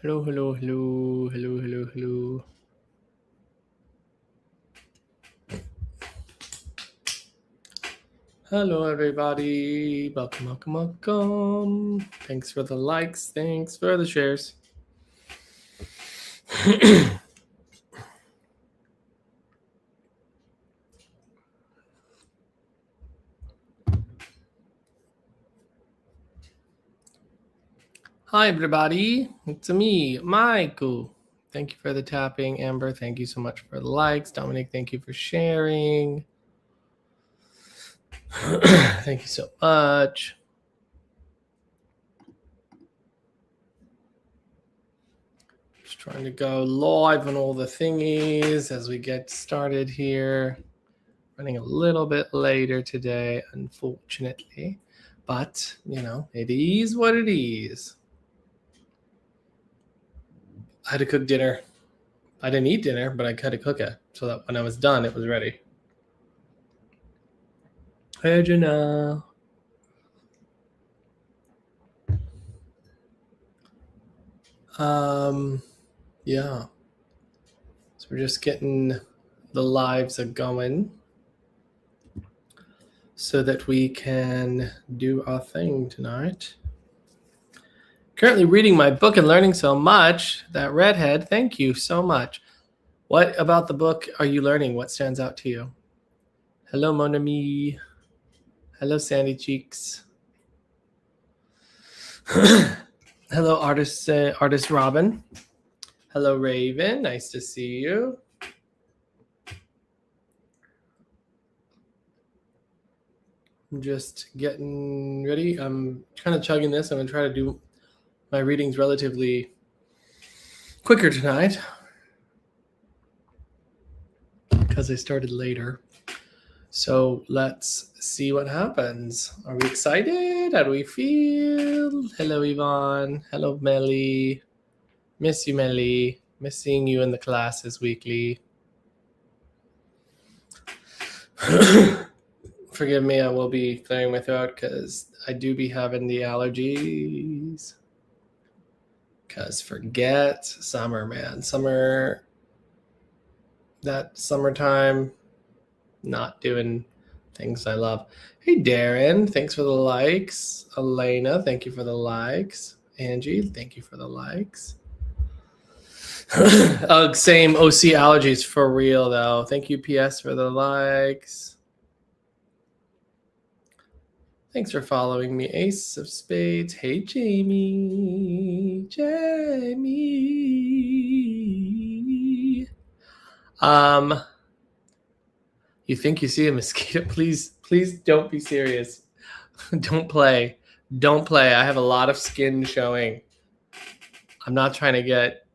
Hello, hello, hello, hello, hello, hello. Hello, everybody. Welcome, welcome, welcome. Thanks for the likes. Thanks for the shares. Hi, everybody. It's me, Michael. Thank you for the tapping. Amber, thank you so much for the likes. Dominic, thank you for sharing. Thank you so much. Just trying to go live on all the thingies as we get started here. Running a little bit later today, unfortunately. But, it is what it is. I had to cook dinner. I didn't eat dinner, but I had to cook it so that when I was done, it was ready. Hey, Janelle. Yeah. So we're just getting the lives going so that we can do our thing tonight. Currently reading my book and learning so much. That redhead, thank you so much. What about the book are you learning? What stands out to you? Hello, Mon Ami. Hello, Sandy Cheeks. Hello, artist Robin. Hello, Raven. Nice to see you. I'm just getting ready. I'm kind of chugging this. I'm going to try to do my readings relatively quicker tonight because I started later. So let's see what happens. Are we excited? How do we feel? Hello, Yvonne. Hello, Melly. Miss you, Melly. Miss seeing you in the classes weekly. Forgive me, I will be clearing my throat because I do be having the allergies. Because forget summer, man. Summer, that summertime, not doing things I love. Hey, Darren, thanks for the likes. Elena, thank you for the likes. Angie, thank you for the likes. Same OC allergies for real, though. Thank you, PS, for the likes. Thanks for following me, Ace of Spades. Hey, Jamie. You think you see a mosquito? Please don't be serious. Don't play. I have a lot of skin showing. I'm not trying to get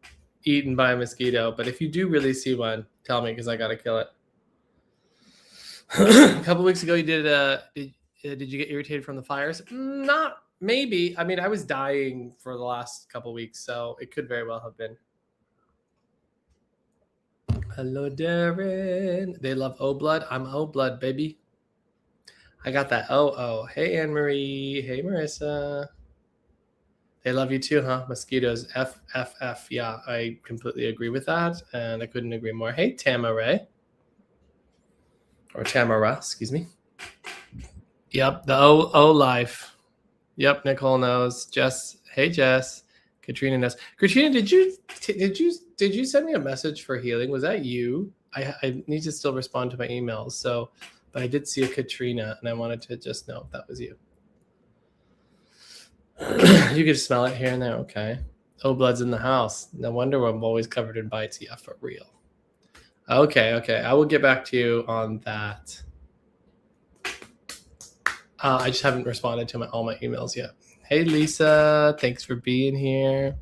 eaten by a mosquito, but if you do really see one, tell me because I got to kill it. A couple weeks ago, you did you get irritated from the fires? Not maybe. I mean, I was dying for the last couple weeks, so it could very well have been. Hello, Darren. They love O Blood. I'm O Blood, baby. I got that. Oh. Hey, Anne Marie. Hey, Marissa. They love you too, huh? Mosquitoes. F. Yeah, I completely agree with that, and I couldn't agree more. Hey, Tamara. Or Tamara, excuse me. Yep, the O life. Yep, Nicole knows. Jess. Hey, Jess. Katrina knows. Katrina, did you send me a message for healing? Was that you? I need to still respond to my emails. So, but I did see a Katrina, and I wanted to just know if that was you. You could smell it here and there. Okay. Oh, blood's in the house. No wonder I'm always covered in bites. Yeah, for real. Okay. I will get back to you on that. I just haven't responded to all my emails yet. Hey, Lisa. Thanks for being here.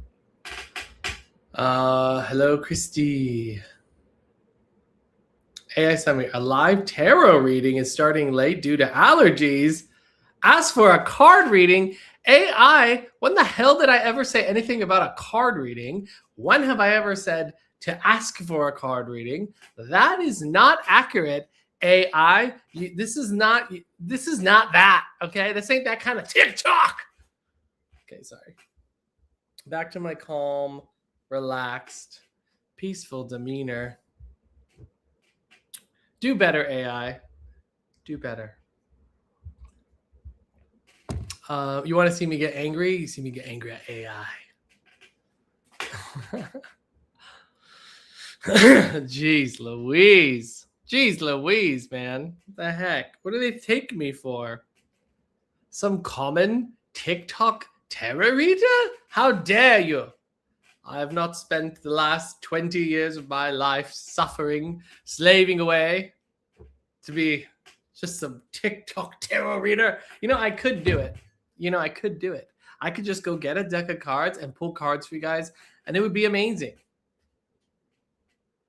Hello, Christy. AI Summary. A live tarot reading is starting late due to allergies. Ask for a card reading. AI, when the hell did I ever say anything about a card reading? When have I ever said to ask for a card reading? That is not accurate. AI, this is not that. Okay, this ain't that kind of TikTok. Okay, sorry. Back to my calm relaxed, peaceful demeanor. Do better, AI. Do better. You want to see me get angry? You see me get angry at AI. Jeez Louise. Jeez Louise, man. What the heck? What do they take me for? Some common TikTok terror reader? How dare you? I have not spent the last 20 years of my life suffering, slaving away to be just some TikTok tarot reader. I could do it. I could do it. I could just go get a deck of cards and pull cards for you guys, and it would be amazing.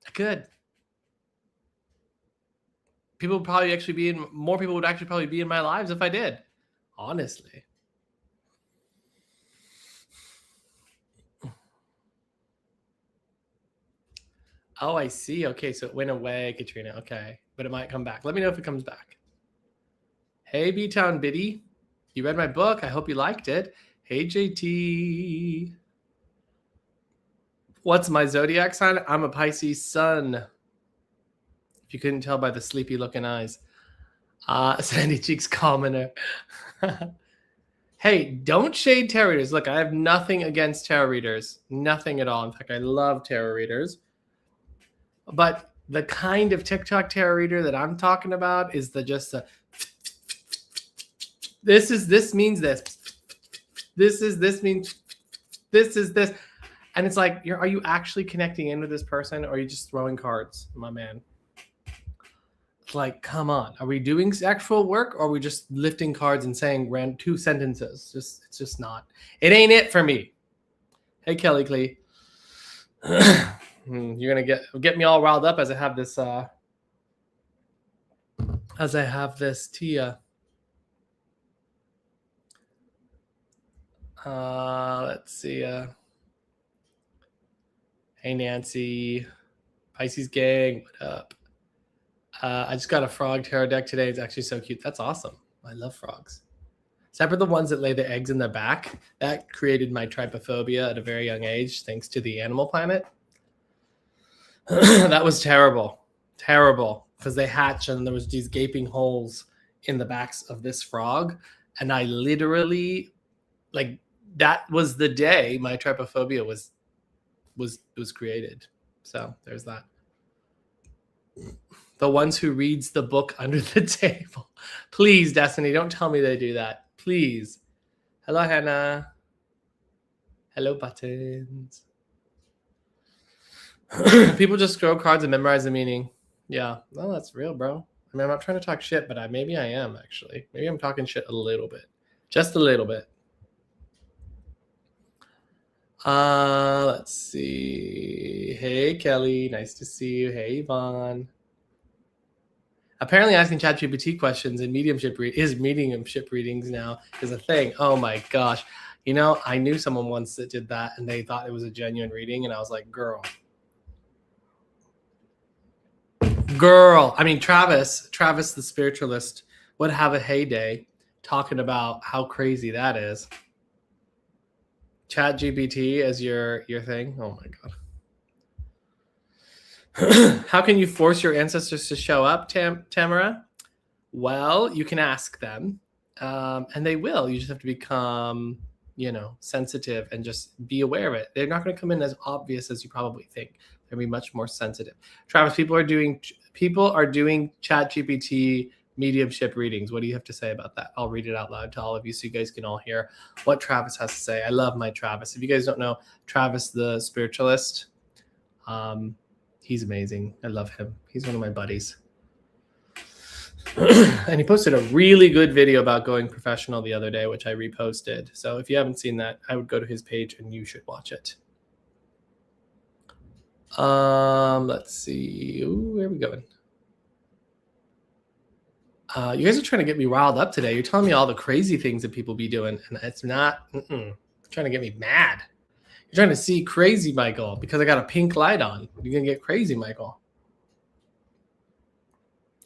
I could. More people would actually probably be in my lives if I did. Honestly. Oh, I see. Okay, so it went away, Katrina. Okay, but it might come back. Let me know if it comes back. Hey, B-Town Biddy. You read my book. I hope you liked it. Hey, JT. What's my zodiac sign? I'm a Pisces sun. If you couldn't tell by the sleepy looking eyes. Sandy Cheeks commoner. Hey, don't shade tarot readers. Look, I have nothing against tarot readers. Nothing at all. In fact, I love tarot readers. But the kind of TikTok tarot reader that I'm talking about is this means this. This means this. And it's like, are you actually connecting in with this person, or are you just throwing cards, my man? It's like, come on. Are we doing actual work, or are we just lifting cards and saying two sentences? It's just not. It ain't it for me. Hey, Kelly Clee. You're gonna get me all riled up as I have this Tia. Let's see. Hey, Nancy. Pisces gang, what up? I just got a frog tarot deck today. It's actually so cute. That's awesome. I love frogs. Except for the ones that lay the eggs in their back. That created my trypophobia at a very young age, thanks to the Animal Planet. That was terrible. Terrible. Because they hatch and there was these gaping holes in the backs of this frog. And I literally, that was the day my trypophobia was created. So there's that. The ones who reads the book under the table. Please, Destiny, don't tell me they do that. Please. Hello, Hannah. Hello, Buttons. People just throw cards and memorize the meaning. Yeah, well, that's real, bro. I mean, I'm not trying to talk shit, but maybe I am, actually. Maybe I'm talking shit a little bit. Just a little bit. Let's see. Hey, Kelly. Nice to see you. Hey, Yvonne. Apparently asking ChatGPT questions in mediumship readings now is a thing. Oh, my gosh. I knew someone once that did that, and they thought it was a genuine reading, and I was like, girl. I mean, Travis the spiritualist would have a heyday talking about how crazy that is. ChatGPT as your thing. Oh my god. How can you force your ancestors to show up, Tamara? Well, you can ask them, and they will. You just have to become, sensitive and just be aware of it. They're not going to come in as obvious as you probably think. They're going to be much more sensitive. Travis, people are doing ChatGPT mediumship readings. What do you have to say about that? I'll read it out loud to all of you so you guys can all hear what Travis has to say. I love my Travis. If you guys don't know Travis the spiritualist, he's amazing. I love him. He's one of my buddies. And he posted a really good video about going professional the other day, which I reposted. So if you haven't seen that, I would go to his page and you should watch it. Let's see. Ooh, where are we going? You guys are trying to get me riled up today. You're telling me all the crazy things that people be doing, and it's not trying to get me mad. You're trying to see crazy, Michael, because I got a pink light on. You're going to get crazy, Michael.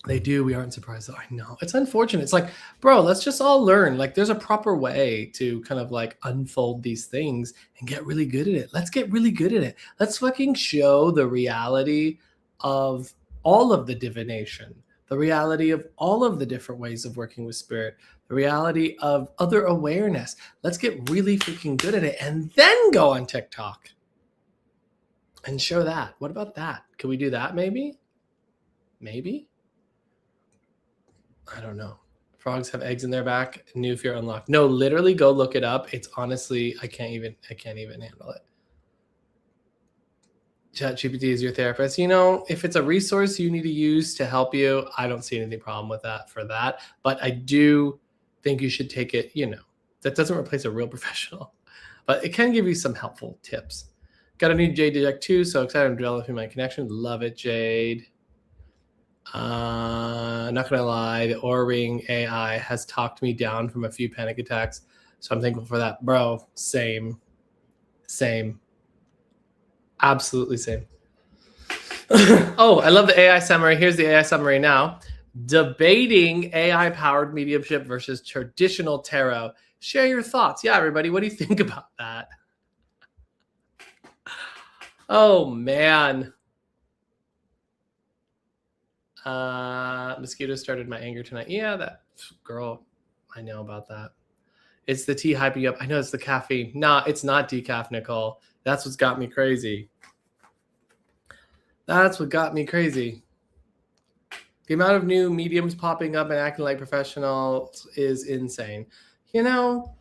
They do. We aren't surprised though. I know. It's unfortunate. It's like, bro, let's just all learn. Like there's a proper way to kind of like unfold these things and get really good at it. Let's get really good at it. Let's fucking show the reality of all of the divination, the reality of all of the different ways of working with spirit, the reality of other awareness. Let's get really freaking good at it and then go on TikTok and show that. What about that? Can we do that maybe? Maybe? I don't know. Frogs have eggs in their back. New fear unlocked. No, literally go look it up. It's honestly, I can't even handle it. ChatGPT is your therapist. You know, if it's a resource you need to use to help you, I don't see any problem with that for that. But I do think you should take it, you know, that doesn't replace a real professional, but it can give you some helpful tips. Got a new Jade Detect too. So excited I'm developing my connection. Love it, Jade. Not gonna lie, the Oura Ring AI has talked me down from a few panic attacks, so I'm thankful for that, bro. Same, absolutely same. Oh, I love the AI summary. Here's the AI summary now. Debating AI-powered mediumship versus traditional tarot. Share your thoughts. Yeah, everybody, what do you think about that? Oh man. Mosquito started my anger tonight. Yeah, that girl, I know about that. It's the tea hyping you up. I know it's the caffeine. Nah, it's not decaf, Nicole. That's what's got me crazy. That's what got me crazy. The amount of new mediums popping up and acting like professionals is insane. You know,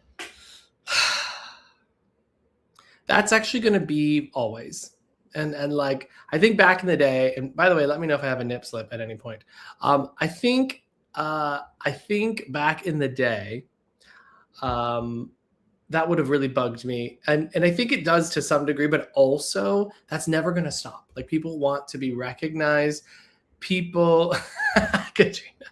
that's actually going to be always. And like, I think back in the day, and by the way, let me know if I have a nip slip at any point. I think back in the day, that would have really bugged me. And I think it does to some degree, but also that's never going to stop. Like people want to be recognized. People, Katrina,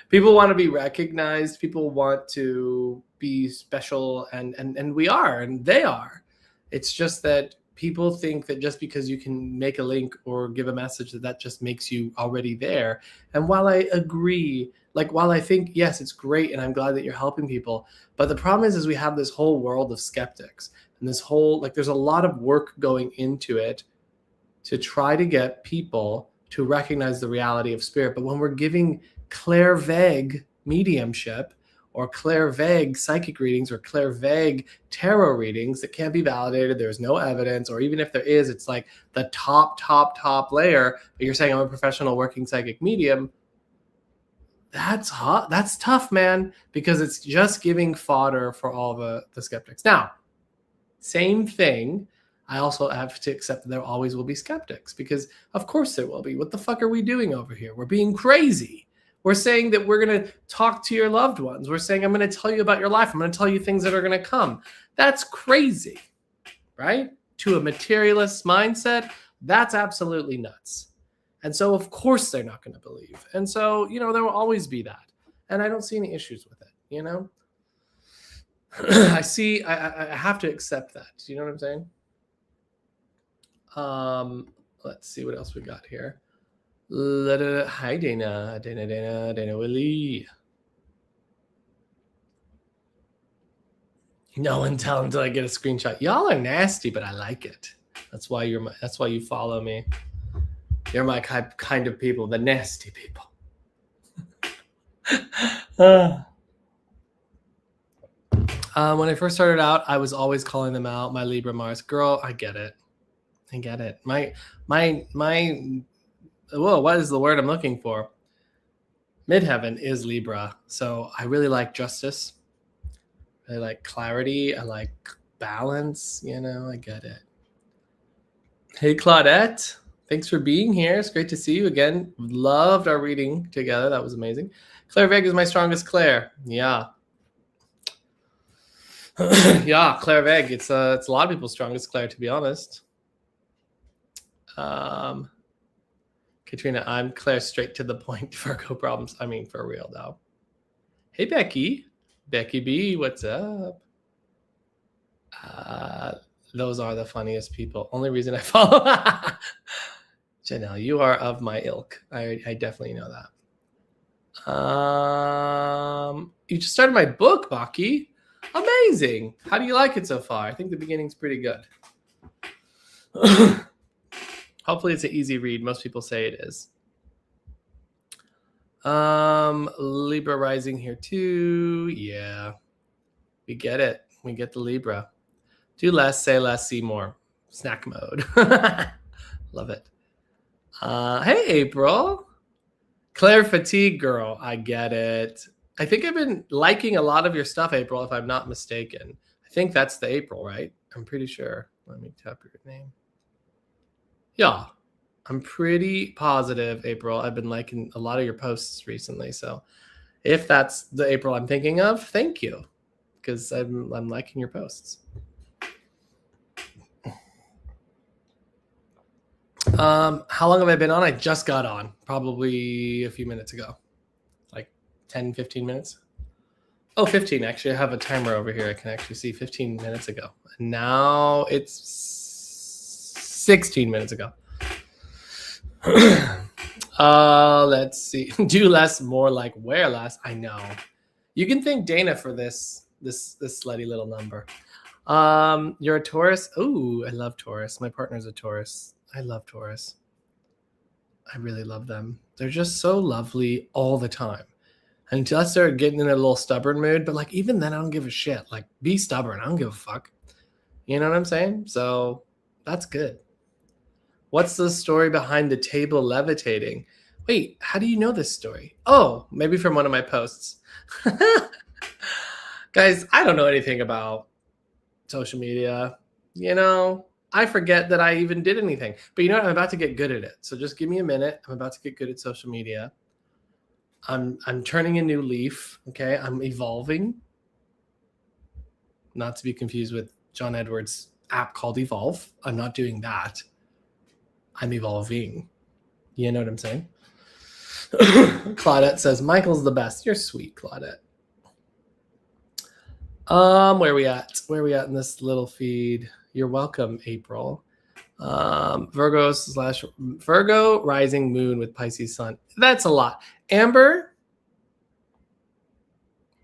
people want to be recognized. People want to be special, and we are, and they are. It's just that people think that just because you can make a link or give a message that just makes you already there. And while I agree, like while I think, yes, it's great and I'm glad that you're helping people, but the problem is we have this whole world of skeptics and this whole, like there's a lot of work going into it to try to get people to recognize the reality of spirit. But when we're giving clairvoyant mediumship or clairvoyant psychic readings or clairvoyant tarot readings that can't be validated, there's no evidence, or even if there is, it's like the top layer, but you're saying I'm a professional working psychic medium, that's hot. That's tough, man, because it's just giving fodder for all the skeptics. Now, same thing, I also have to accept that there always will be skeptics, because of course there will be. What the fuck are we doing over here? We're being crazy. We're saying that we're going to talk to your loved ones. We're saying, I'm going to tell you about your life. I'm going to tell you things that are going to come. That's crazy, right? To a materialist mindset, that's absolutely nuts. And so, of course, they're not going to believe. And so, you know, there will always be that. And I don't see any issues with it, you know? I have to accept that. Do you know what I'm saying? Let's see what else we got here. Hi, Dana Willie. No one tell until I get a screenshot. Y'all are nasty, but I like it. That's why you follow me. You're my kind of people, the nasty people. When I first started out, I was always calling them out. My Libra Mars, girl, I get it. My whoa, what is the word I'm looking for? Midheaven is Libra, so I really like justice. I like clarity. I like balance. You know, I get it. Hey, Claudette. Thanks for being here. It's great to see you again. Loved our reading together. That was amazing. Claire Veg is my strongest Claire. Yeah. Yeah, Claire Veg. It's a lot of people's strongest Claire, to be honest. Katrina, I'm Claire, straight to the point. Virgo problems. I mean, for real, though. Hey, Becky. Becky B, what's up? Those are the funniest people. Only reason I follow. Janelle, you are of my ilk. I definitely know that. You just started my book, Baki. Amazing. How do you like it so far? I think the beginning's pretty good. Hopefully it's an easy read. Most people say it is. Libra rising here too. Yeah. We get it. We get the Libra. Do less, say less, see more. Snack mode. Love it. Hey, April. Claire Fatigue Girl. I get it. I think I've been liking a lot of your stuff, April, if I'm not mistaken. I think that's the April, right? I'm pretty sure. Let me tap your name. Yeah. I'm pretty positive, April. I've been liking a lot of your posts recently. So if that's the April I'm thinking of, thank you. Because I'm liking your posts. How long have I been on? I just got on probably a few minutes ago, like 10, 15 minutes. Oh, 15. Actually, I have a timer over here. I can actually see 15 minutes ago. And now it's 16 minutes ago. Let's see. Do less, more like wear less. I know. You can thank Dana for this slutty little number. You're a Taurus. Oh, I love Taurus. My partner's a Taurus. I love Taurus. I really love them. They're just so lovely all the time. Until I started getting in a little stubborn mood, but like even then I don't give a shit. Like be stubborn. I don't give a fuck. You know what I'm saying? So that's good. What's the story behind the table levitating? Wait, how do you know this story? Oh, maybe from one of my posts. Guys, I don't know anything about social media. You know, I forget that I even did anything. But you know what? I'm about to get good at it. So just give me a minute. I'm about to get good at social media. I'm turning a new leaf. Okay, I'm evolving. Not to be confused with John Edwards' app called Evolve. I'm not doing that. I'm evolving. You know what I'm saying? Claudette says, Michael's the best. You're sweet, Claudette. Where are we at? Where are we at in this little feed? You're welcome, April. Virgo rising moon with Pisces sun. That's a lot. Amber,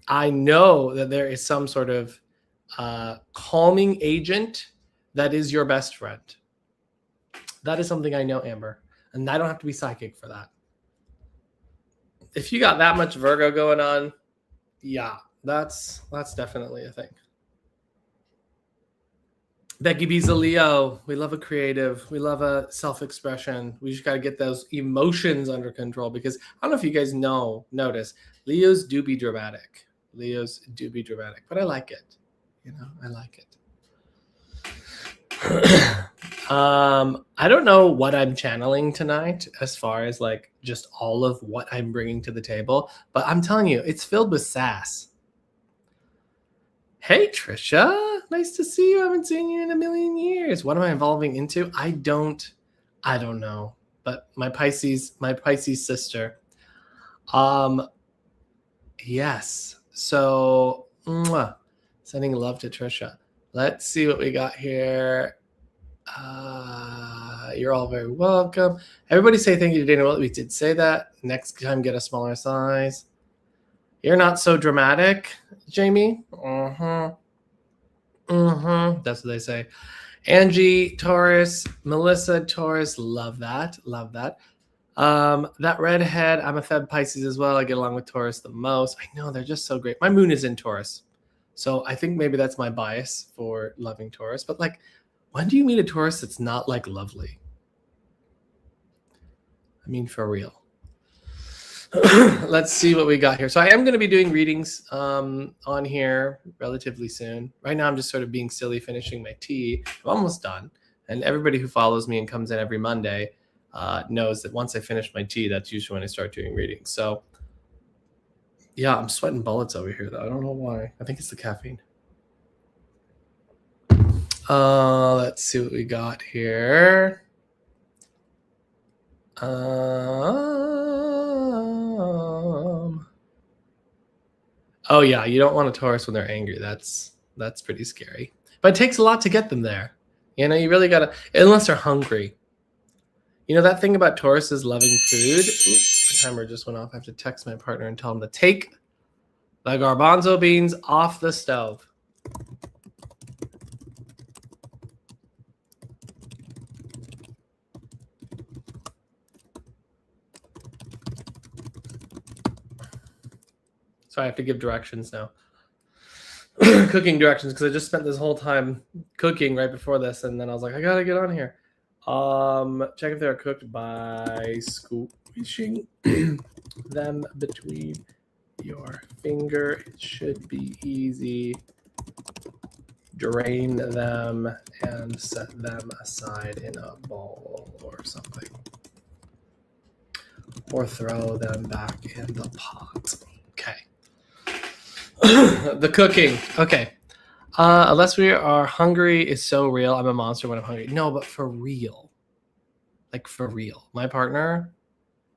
I know that there is some sort of calming agent that is your best friend. That is something I know, Amber. And I don't have to be psychic for that. If you got that much Virgo going on, yeah, that's definitely a thing. Becky B's a Leo. We love a creative. We love a self-expression. We just got to get those emotions under control because I don't know if you guys notice, Leos do be dramatic. But I like it. You know, I like it. I don't know what I'm channeling tonight as far as like just all of what I'm bringing to the table, but I'm telling you, it's filled with sass. Hey, Trisha, nice to see you. I haven't seen you in a million years. What am I evolving into? I don't know, but my Pisces sister. Yes. So, sending love to Trisha. Let's see what we got here. You're all very welcome. Everybody say thank you to Dana. Well, we did say that. Next time, get a smaller size. You're not so dramatic, Jamie. That's what they say. Angie, Taurus. Melissa, Taurus. Love that. That redhead, I'm a Feb Pisces as well. I get along with Taurus the most. I know, they're just so great. My moon is in Taurus. So I think maybe that's my bias for loving Taurus. But like, when do you meet a Taurus that's not like lovely? I mean, for real. Let's see what we got here. So I am going to be doing readings on here relatively soon. Right now, I'm just sort of being silly, finishing my tea. I'm almost done. And everybody who follows me and comes in every Monday knows that once I finish my tea, that's usually when I start doing readings. So yeah, I'm sweating bullets over here, though. I don't know why. I think it's the caffeine. Let's see what we got here. Oh yeah, you don't want a Taurus when they're angry. That's pretty scary. But it takes a lot to get them there. You know, you really gotta, unless they're hungry. You know, that thing about Taurus is loving food. Ooh, timer just went off. I have to text my partner and tell him to take the garbanzo beans off the stove. So I have to give directions now. Cooking directions, because I just spent this whole time cooking right before this, and then I was like, I gotta get on here. Check if they're cooked by squishing them between your finger. It should be easy. Drain them and set them aside in a bowl or something. Or throw them back in the pot. Okay. The cooking. Okay. Unless we are hungry is so real. I'm a monster when I'm hungry. No, but for real. Like for real. My partner,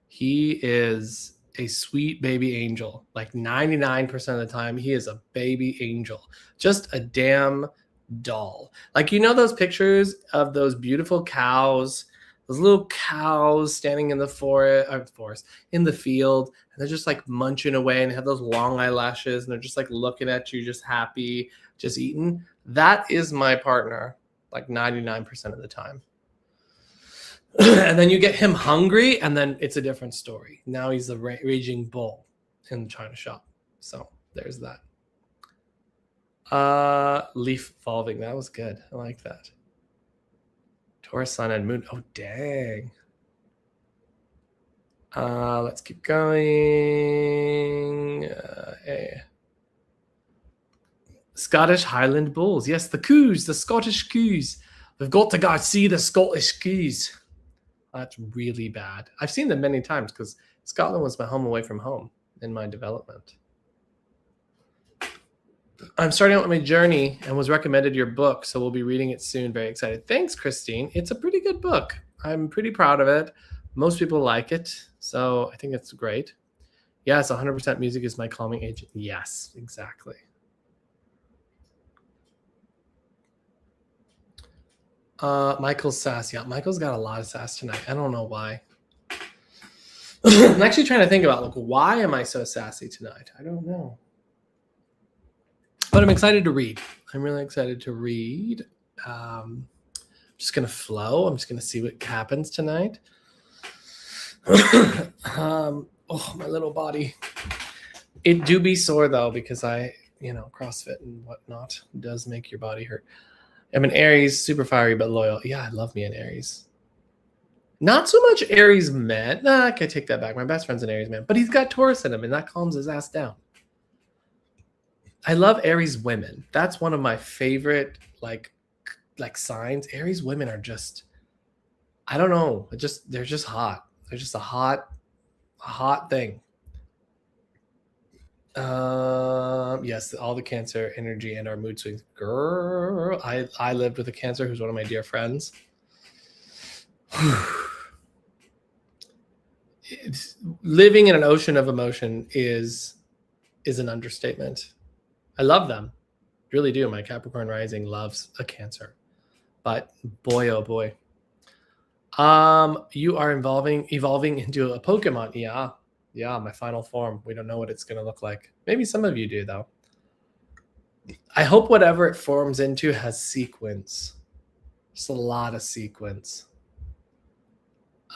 he is a sweet baby angel. Like 99% of the time, he is a baby angel. Just a damn doll. Like, you know those pictures of those beautiful cows, those little cows standing in the forest, in the field, and they're just like munching away and they have those long eyelashes and they're just like looking at you, just happy, just eating. That is my partner, like 99% of the time. And then you get him hungry, and then it's a different story. Now he's the raging bull in the China shop. So there's that. Leaf evolving. That was good. I like that. Taurus, Sun, and Moon. Oh, dang. Let's keep going. Scottish Highland Bulls. Yes, the coos, the Scottish coos. We've got to go see the Scottish coos. That's really bad. I've seen them many times because Scotland was my home away from home in my development. I'm starting out with my journey and was recommended your book, so we'll be reading it soon. Very excited. Thanks, Christine. It's a pretty good book. I'm pretty proud of it. Most people like it, so I think it's great. Yes, 100% music is my calming agent. Yes, exactly. Michael's sass. Yeah, Michael's got a lot of sass tonight. I don't know why. I'm actually trying to think about, like, why am I so sassy tonight? I don't know. But I'm excited to read. I'm really excited to read. I'm just going to flow. I'm just going to see what happens tonight. Oh, my little body. It do be sore, though, because CrossFit and whatnot does make your body hurt. I'm an Aries, super fiery but loyal. Yeah, I love me an Aries. Not so much Aries man. Nah, I can take that back. My best friend's an Aries man, but he's got Taurus in him, and that calms his ass down. I love Aries women. That's one of my favorite like signs. Aries women are just, I don't know, they're just hot. They're just a hot thing. Yes, all the Cancer energy and our mood swings. Girl, I lived with a Cancer who's one of my dear friends. Living in an ocean of emotion is an understatement. I love them, really do. My Capricorn rising loves a Cancer, but boy, oh boy. You are evolving into a Pokemon. Yeah, my final form. We don't know what it's going to look like. Maybe some of you do, though. I hope whatever it forms into has sequence. Just a lot of sequence.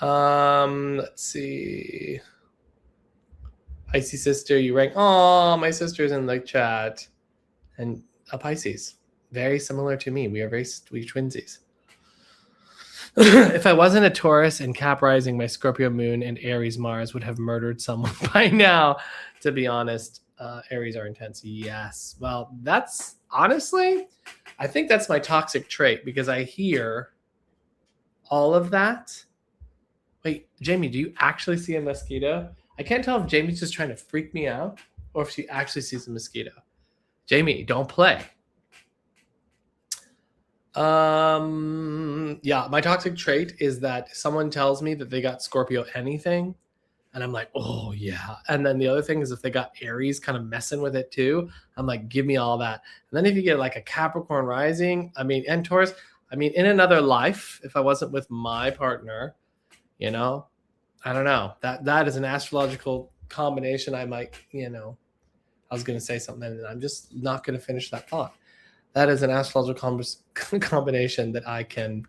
Let's see. Pisces sister, you rank. Oh, my sister's in the chat. And a Pisces. Very similar to me. We are twinsies. If I wasn't a Taurus and Cap rising, my Scorpio moon and Aries Mars would have murdered someone by now. To be honest, Aries are intense. Yes. Well, that's honestly, I think that's my toxic trait because I hear all of that. Wait, Jamie, do you actually see a mosquito? I can't tell if Jamie's just trying to freak me out or if she actually sees a mosquito. Jamie, don't play. Yeah, my toxic trait is that someone tells me that they got Scorpio anything and I'm like, oh yeah. And then the other thing is if they got Aries kind of messing with it too, I'm like, give me all that. And then if you get like a Capricorn rising, and Taurus, in another life, if I wasn't with my partner, I don't know. That is an astrological combination. I might, I was going to say something and I'm just not going to finish that thought. That is an astrological combination that I can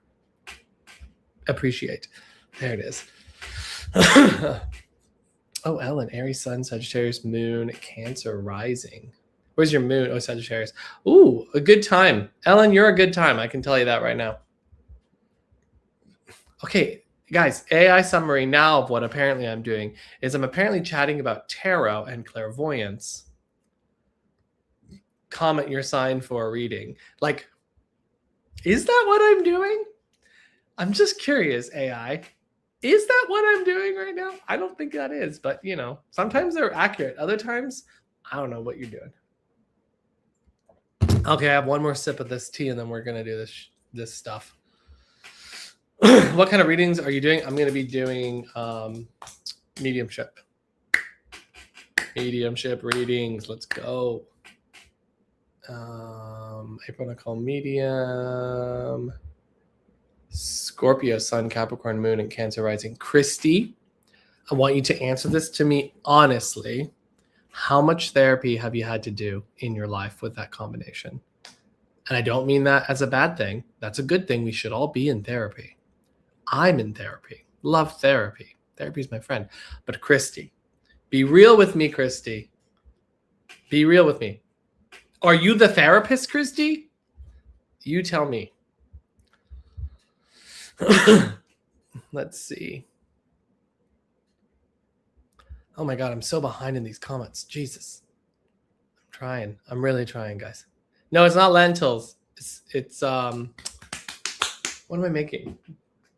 appreciate. There it is. Oh, Ellen, Aries Sun, Sagittarius Moon, Cancer Rising. Where's your moon? Oh, Sagittarius. Ooh, a good time. Ellen, you're a good time. I can tell you that right now. Okay, guys, AI summary now of what apparently I'm doing is I'm apparently chatting about tarot and clairvoyance. Comment your sign for a reading. Like, is that what I'm doing? I'm just curious, AI. Is that what I'm doing right now? I don't think that is, but sometimes they're accurate. Other times, I don't know what you're doing. Okay, I have one more sip of this tea and then we're going to do this stuff. What kind of readings are you doing? I'm going to be doing mediumship. Mediumship readings. Let's go. April Nicole medium. Scorpio Sun, Capricorn Moon, and Cancer Rising. Christy, I want you to answer this to me honestly. How much therapy have you had to do in your life with that combination? And I don't mean that as a bad thing. That's a good thing. We should all be in therapy. I'm in therapy. Love therapy. Therapy is my friend. But Christy, be real with me, Christy. Be real with me. Are you the therapist, Christy? You tell me. Let's see. Oh my God, I'm so behind in these comments. Jesus. I'm trying. I'm really trying, guys. No, it's not lentils. It's what am I making?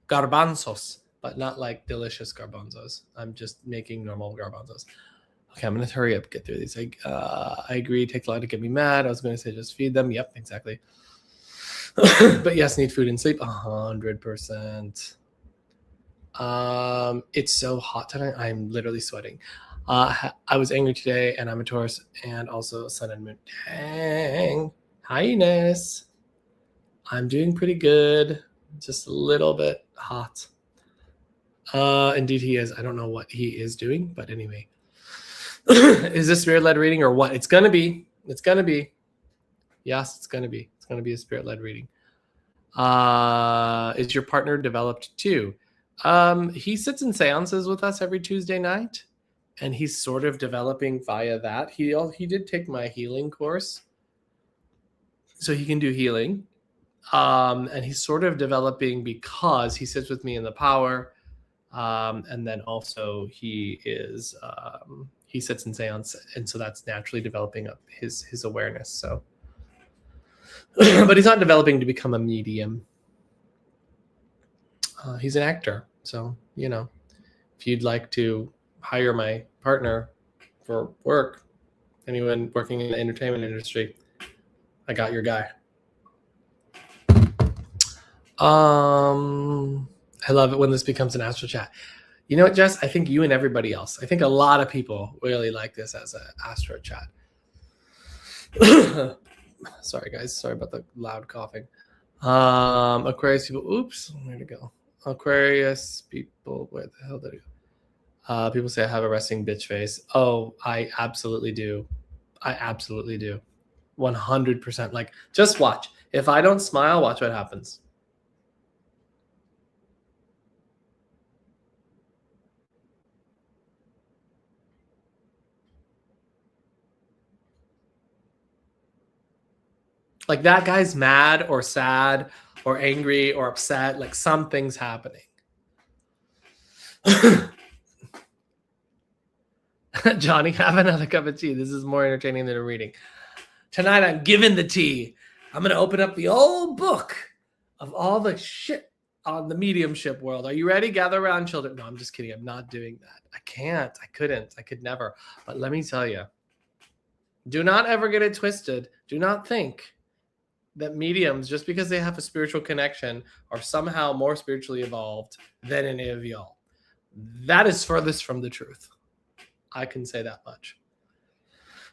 Garbanzos, but not like delicious garbanzos. I'm just making normal garbanzos. Okay, I'm going to hurry up, get through these. I agree. It takes a lot to get me mad. I was going to say just feed them. Yep, exactly. But yes, need food and sleep. 100%. It's so hot tonight. I'm literally sweating. I was angry today, and I'm a Taurus, and also Sun and Moon. Dang. Hi, Ines. I'm doing pretty good. Just a little bit hot. Indeed, he is. I don't know what he is doing, but anyway. Is this spirit-led reading or what? It's gonna be. It's gonna be. Yes, it's gonna be. It's gonna be a spirit-led reading. Is your partner developed too? He sits in seances with us every Tuesday night, and he's sort of developing via that. He did take my healing course, so he can do healing. And he's sort of developing because he sits with me in the power, and then also he is he sits in seance, and so that's naturally developing up his awareness. So, but he's not developing to become a medium. He's an actor, so if you'd like to hire my partner for work, anyone working in the entertainment industry, I got your guy. I love it when this becomes an astro chat. You know what, Jess? I think you and everybody else. I think a lot of people really like this as an astro chat. Sorry, guys. Sorry about the loud coughing. Aquarius people. Oops. Where'd it go? Aquarius people. Where the hell did it go? People say I have a resting bitch face. Oh, I absolutely do. I absolutely do. 100%. Like, just watch. If I don't smile, watch what happens. Like, that guy's mad or sad or angry or upset. Like, something's happening. Johnny, have another cup of tea. This is more entertaining than a reading. Tonight, I'm giving the tea. I'm going to open up the old book of all the shit on the mediumship world. Are you ready? Gather around, children. No, I'm just kidding. I'm not doing that. I can't. I couldn't. I could never. But let me tell you, do not ever get it twisted. Do not think that mediums, just because they have a spiritual connection, are somehow more spiritually evolved than any of y'all. That is furthest from the truth. I can say that much.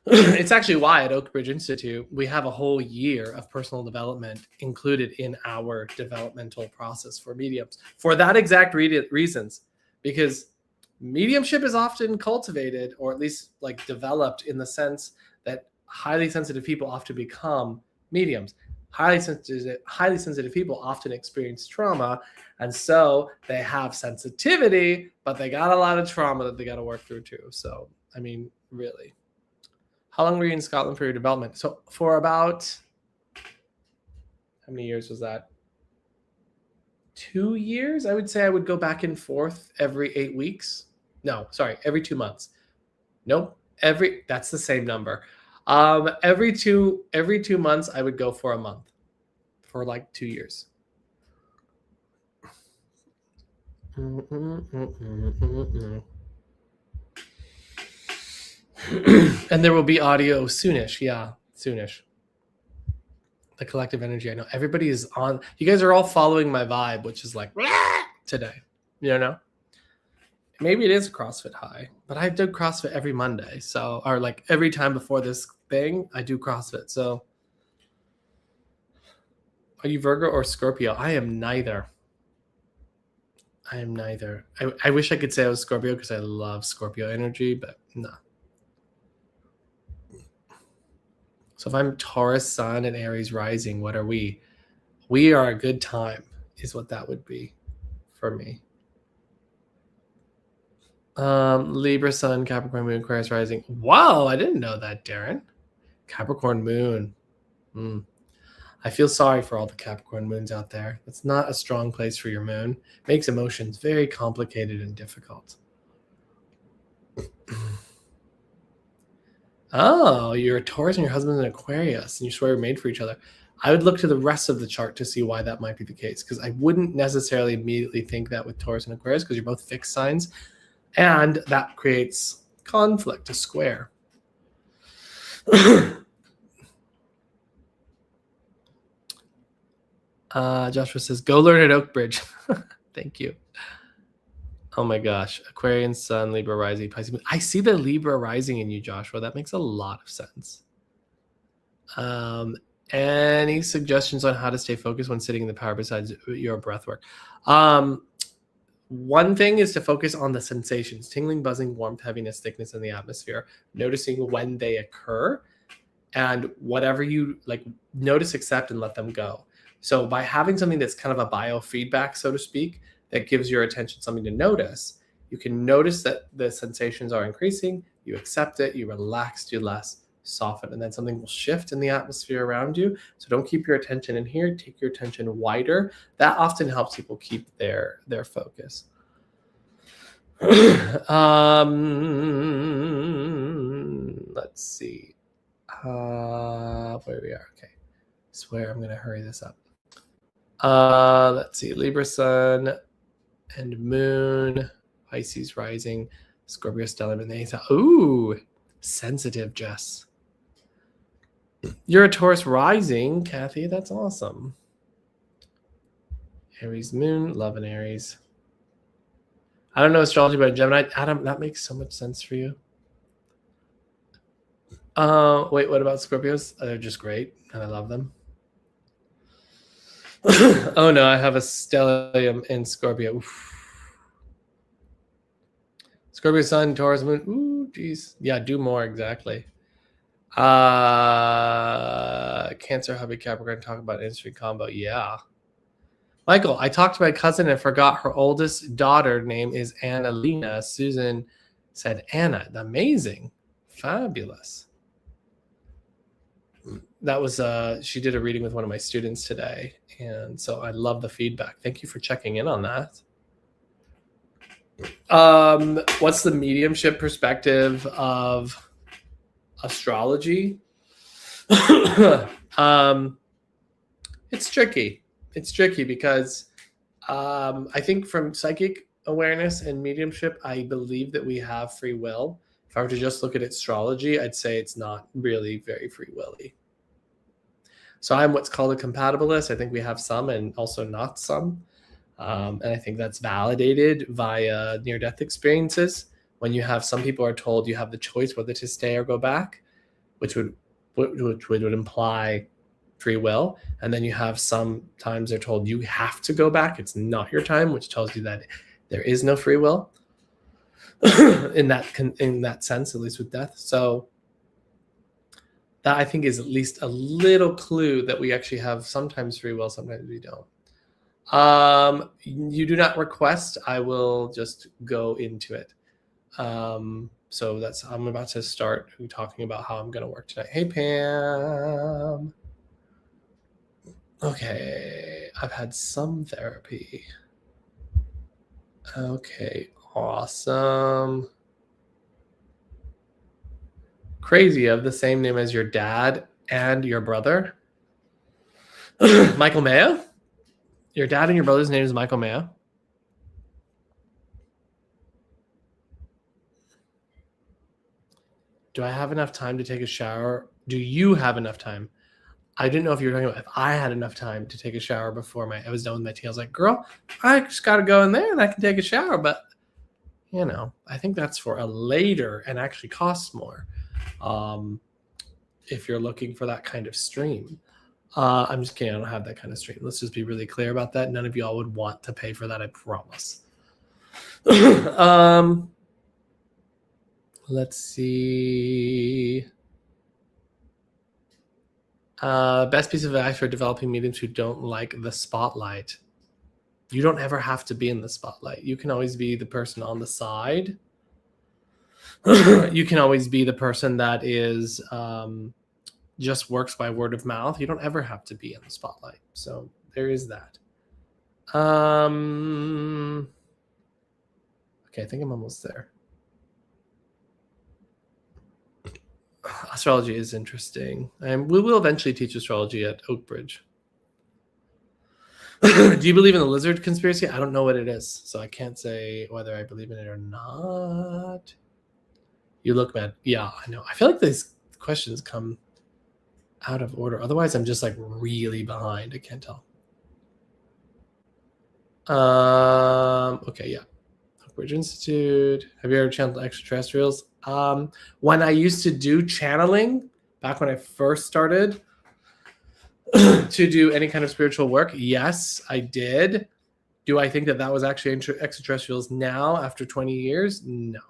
It's actually why at Oak Ridge Institute, we have a whole year of personal development included in our developmental process for mediums for that exact reasons, because Mediumship is often cultivated, or at least like developed, in the sense that highly sensitive people often become mediums. Highly sensitive people often experience trauma, and so they have sensitivity, but they got a lot of trauma that they got to work through too. So, I mean, really. How long were you in Scotland for your development? So for about, how many years was that? 2 years, I would say. I would go back and forth every 8 weeks. No, sorry, every 2 months. Nope, that's the same number. Every two months, I would go for a month for like 2 years. And there will be audio soonish. Yeah, soonish. The collective energy. I know everybody is on. You guys are all following my vibe, which is like today. You know? Maybe it is a CrossFit high, but I do CrossFit every Monday. So, or like every time before this thing, I do CrossFit. So, are you Virgo or Scorpio? I am neither. I wish I could say I was Scorpio because I love Scorpio energy, but no. So if I'm Taurus Sun and Aries rising, what are we? We are a good time, is what that would be for me. Libra Sun, Capricorn Moon, Aquarius rising. Wow, I didn't know that, Darren. Capricorn Moon. I feel sorry for all the Capricorn moons out there. It's not a strong place for your moon. It makes emotions very complicated and difficult. Oh, you're a Taurus and your husband's an Aquarius, and you swear you're made for each other. I would look to the rest of the chart to see why that might be the case, because I wouldn't necessarily immediately think that with Taurus and Aquarius, because you're both fixed signs, and that creates conflict, a square. Joshua says, go learn at Oakbridge. Thank you. Oh my gosh. Aquarian Sun, Libra rising, Pisces Moon. I see the Libra rising in you, Joshua. That makes a lot of sense. Any suggestions on how to stay focused when sitting in the power besides your breath work? One thing is to focus on the sensations: tingling, buzzing, warmth, heaviness, thickness in the atmosphere, noticing when they occur, and whatever you like, notice, accept, and let them go. So by having something that's kind of a biofeedback, so to speak, that gives your attention something to notice, you can notice that the sensations are increasing, you accept it, you relax, do less, soften, and then something will shift in the atmosphere around you. So don't keep your attention in here, take your attention wider. That often helps people keep their focus. Let's see. Where we are. Okay. I swear I'm going to hurry this up. Let's see. Libra Sun and Moon, Pisces rising, Scorpio stellar, and they thought, ooh, sensitive, Jess. You're a Taurus rising, Kathy. That's awesome. Aries Moon, love in Aries. I don't know astrology, but Gemini. Adam, that makes so much sense for you. Wait, what about Scorpios? They're just great, and I love them. Oh no, I have a stellium in Scorpio. Oof. Scorpio Sun, Taurus Moon. Ooh, geez. Yeah, do more, exactly. Cancer, hubby, Capricorn, talk about industry combo. Yeah. Michael, I talked to my cousin and forgot her oldest daughter name is Annalena. Susan said Anna. Amazing. Fabulous. That was, she did a reading with one of my students today. And so I love the feedback. Thank you for checking in on that. What's the mediumship perspective of astrology? It's tricky. It's tricky because I think from psychic awareness and mediumship, I believe that we have free will. If I were to just look at astrology, I'd say it's not really very free willy. So I'm what's called a compatibilist. I think we have some and also not some. And I think that's validated via near-death experiences. When you have some people are told you have the choice whether to stay or go back, which would imply free will. And then you have sometimes they're told you have to go back. It's not your time, which tells you that there is no free will. in that sense, at least with death. So that I think is at least a little clue that we actually have sometimes free will, sometimes we don't. You do not request. I will just go into it. So I'm about to start talking about how I'm going to work tonight. Hey, Pam. Okay, I've had some therapy. Okay, awesome. Crazy, you have the same name as your dad and your brother. Michael Mayo? Your dad and your brother's name is Michael Mayo? Do I have enough time to take a shower? Do you have enough time? I didn't know if you were talking about if I had enough time to take a shower before I was done with my tea. I was like, girl, I just got to go in there and I can take a shower. But, I think that's for a later and actually costs more if you're looking for that kind of stream. I'm just kidding. I don't have that kind of stream. Let's just be really clear about that. None of y'all would want to pay for that, I promise. Let's see. Best piece of advice for developing mediums who don't like the spotlight. You don't ever have to be in the spotlight. You can always be the person on the side. You can always be the person that is just works by word of mouth. You don't ever have to be in the spotlight. So there is that. Okay, I think I'm almost there. Astrology is interesting. And we will eventually teach astrology at Oakbridge. Do you believe in the lizard conspiracy? I don't know what it is, so I can't say whether I believe in it or not. You look mad. Yeah, I know. I feel like these questions come out of order. Otherwise, I'm just like really behind. I can't tell. Okay, yeah. Oakbridge Institute. Have you ever channeled extraterrestrials? When I used to do channeling, back when I first started to do any kind of spiritual work, yes, I did. Do I think that was actually extraterrestrials now after 20 years? No,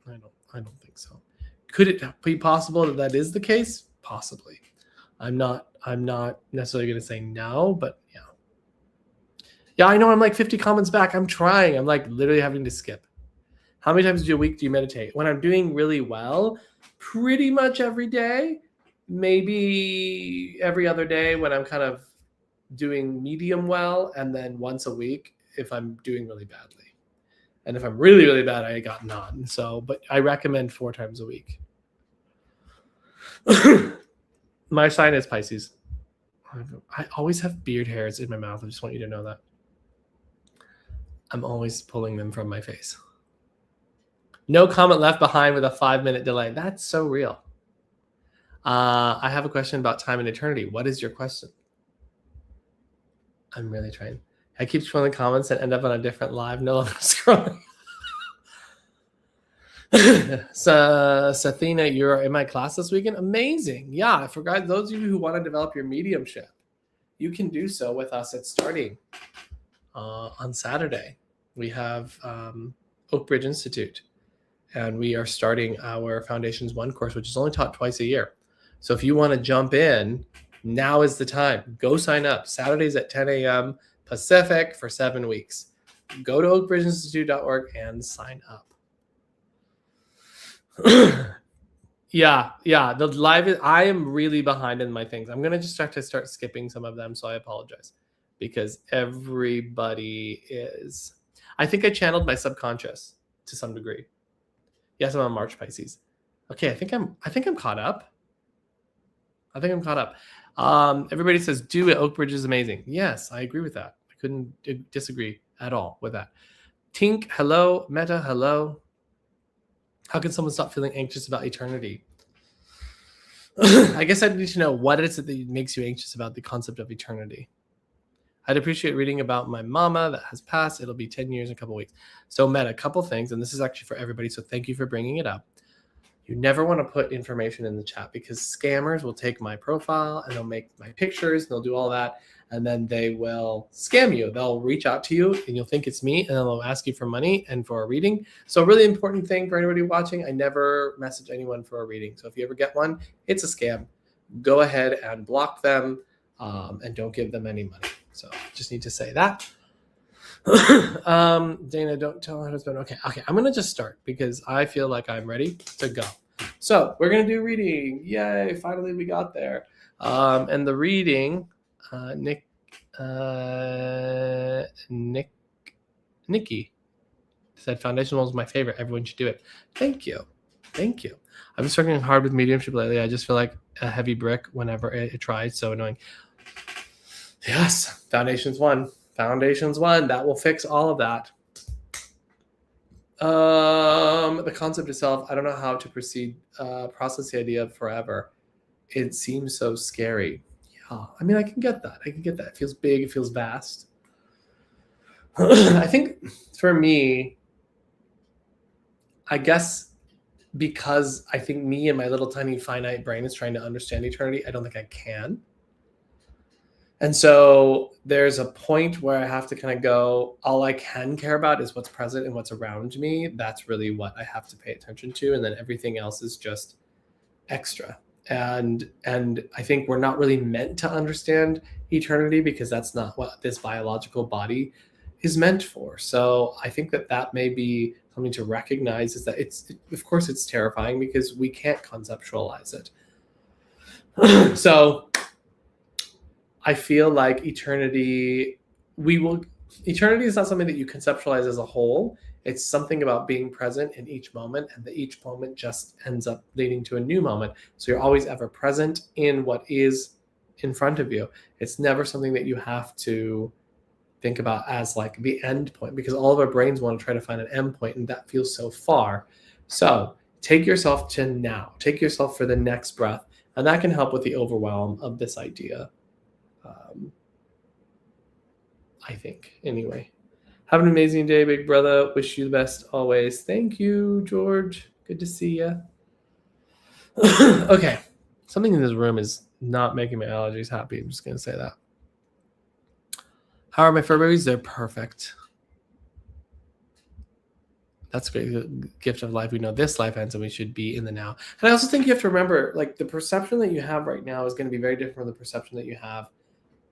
I don't think so. Could it be possible that is the case? Possibly. I'm not necessarily going to say no, but yeah. Yeah, I know I'm like 50 comments back. I'm trying. I'm like literally having to skip. How many times a week do you meditate? When I'm doing really well, pretty much every day, maybe every other day when I'm kind of doing medium well, and then once a week if I'm doing really badly. And if I'm really, really bad, I got none. So, but I recommend 4 times a week. My sign is Pisces. I always have beard hairs in my mouth. I just want you to know that. I'm always pulling them from my face. No comment left behind with a 5-minute delay. That's so real. I have a question about time and eternity. What is your question? I'm really trying. I keep scrolling comments and end up on a different live. No longer scrolling. So, Sathina, you're in my class this weekend. Amazing. Yeah, I forgot. Those of you who want to develop your mediumship, you can do so with us at starting on Saturday. We have Oakbridge Institute, and we are starting our Foundations 1 course, which is only taught twice a year. So if you want to jump in, now is the time. Go sign up. Saturdays at 10 a.m. Pacific for 7 weeks. Go to oakbridgeinstitute.org and sign up. Yeah. The live, I am really behind in my things. I'm going to just start skipping some of them, so I apologize. Because everybody is... I think I channeled my subconscious to some degree. Yes, I'm on March Pisces. Okay, I think I'm caught up. Everybody says, do it. Oakbridge is amazing. Yes, I agree with that. I couldn't disagree at all with that. Tink, hello. Meta, hello. How can someone stop feeling anxious about eternity? I guess I need to know what it is that makes you anxious about the concept of eternity. I'd appreciate reading about my mama that has passed. It'll be 10 years in a couple weeks. So, Meta, a couple things, and this is actually for everybody, so thank you for bringing it up. You never want to put information in the chat because scammers will take my profile and they'll make my pictures and they'll do all that. and then they will scam you. They'll reach out to you and you'll think it's me, and then they'll ask you for money and for a reading. So a really important thing for anybody watching, I never message anyone for a reading. So if you ever get one, it's a scam. Go ahead and block them, and don't give them any money. So just need to say that. Dana, don't tell her husband. Okay, I'm gonna just start because I feel like I'm ready to go. So we're gonna do reading. Yay! Finally, we got there. And the reading, Nikki said foundation wall is my favorite. Everyone should do it. Thank you. I've been struggling hard with mediumship lately. I just feel like a heavy brick whenever it tries. So annoying. Yes, foundation's one. That will fix all of that. The concept itself, I don't know how to proceed. Process the idea of forever. It seems so scary. Yeah, I mean, I can get that. It feels big. It feels vast. I think for me, I guess because I think me and my little tiny finite brain is trying to understand eternity, I don't think I can. And so there's a point where I have to kind of go, all I can care about is what's present and what's around me. That's really what I have to pay attention to. And then everything else is just extra. And I think we're not really meant to understand eternity because that's not what this biological body is meant for. So I think that may be something to recognize, is that of course it's terrifying because we can't conceptualize it. So I feel like eternity is not something that you conceptualize as a whole. It's something about being present in each moment, and that each moment just ends up leading to a new moment. So you're always ever present in what is in front of you. It's never something that you have to think about as like the end point, because all of our brains want to try to find an end point, and that feels so far. So take yourself to now. Take yourself for the next breath, and that can help with the overwhelm of this idea. I think. Anyway, have an amazing day, big brother. Wish you the best always. Thank you, George. Good to see you. Okay, something in this room is not making my allergies happy. I'm just going to say that. How are my fur babies? They're perfect. That's great. The gift of life. We know this life ends and we should be in the now. And I also think you have to remember, like, the perception that you have right now is going to be very different from the perception that you have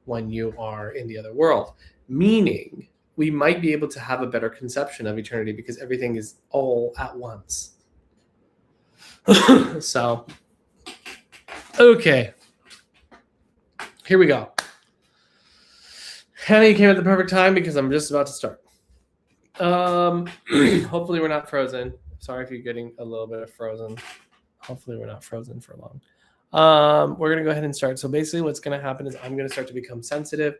when you are in the other world. Meaning, we might be able to have a better conception of eternity because everything is all at once. So, okay. Here we go. Hannah, you came at the perfect time because I'm just about to start. Hopefully we're not frozen. Sorry if you're getting a little bit of frozen. Hopefully we're not frozen for long. We're going to go ahead and start. So basically what's going to happen is I'm going to start to become sensitive,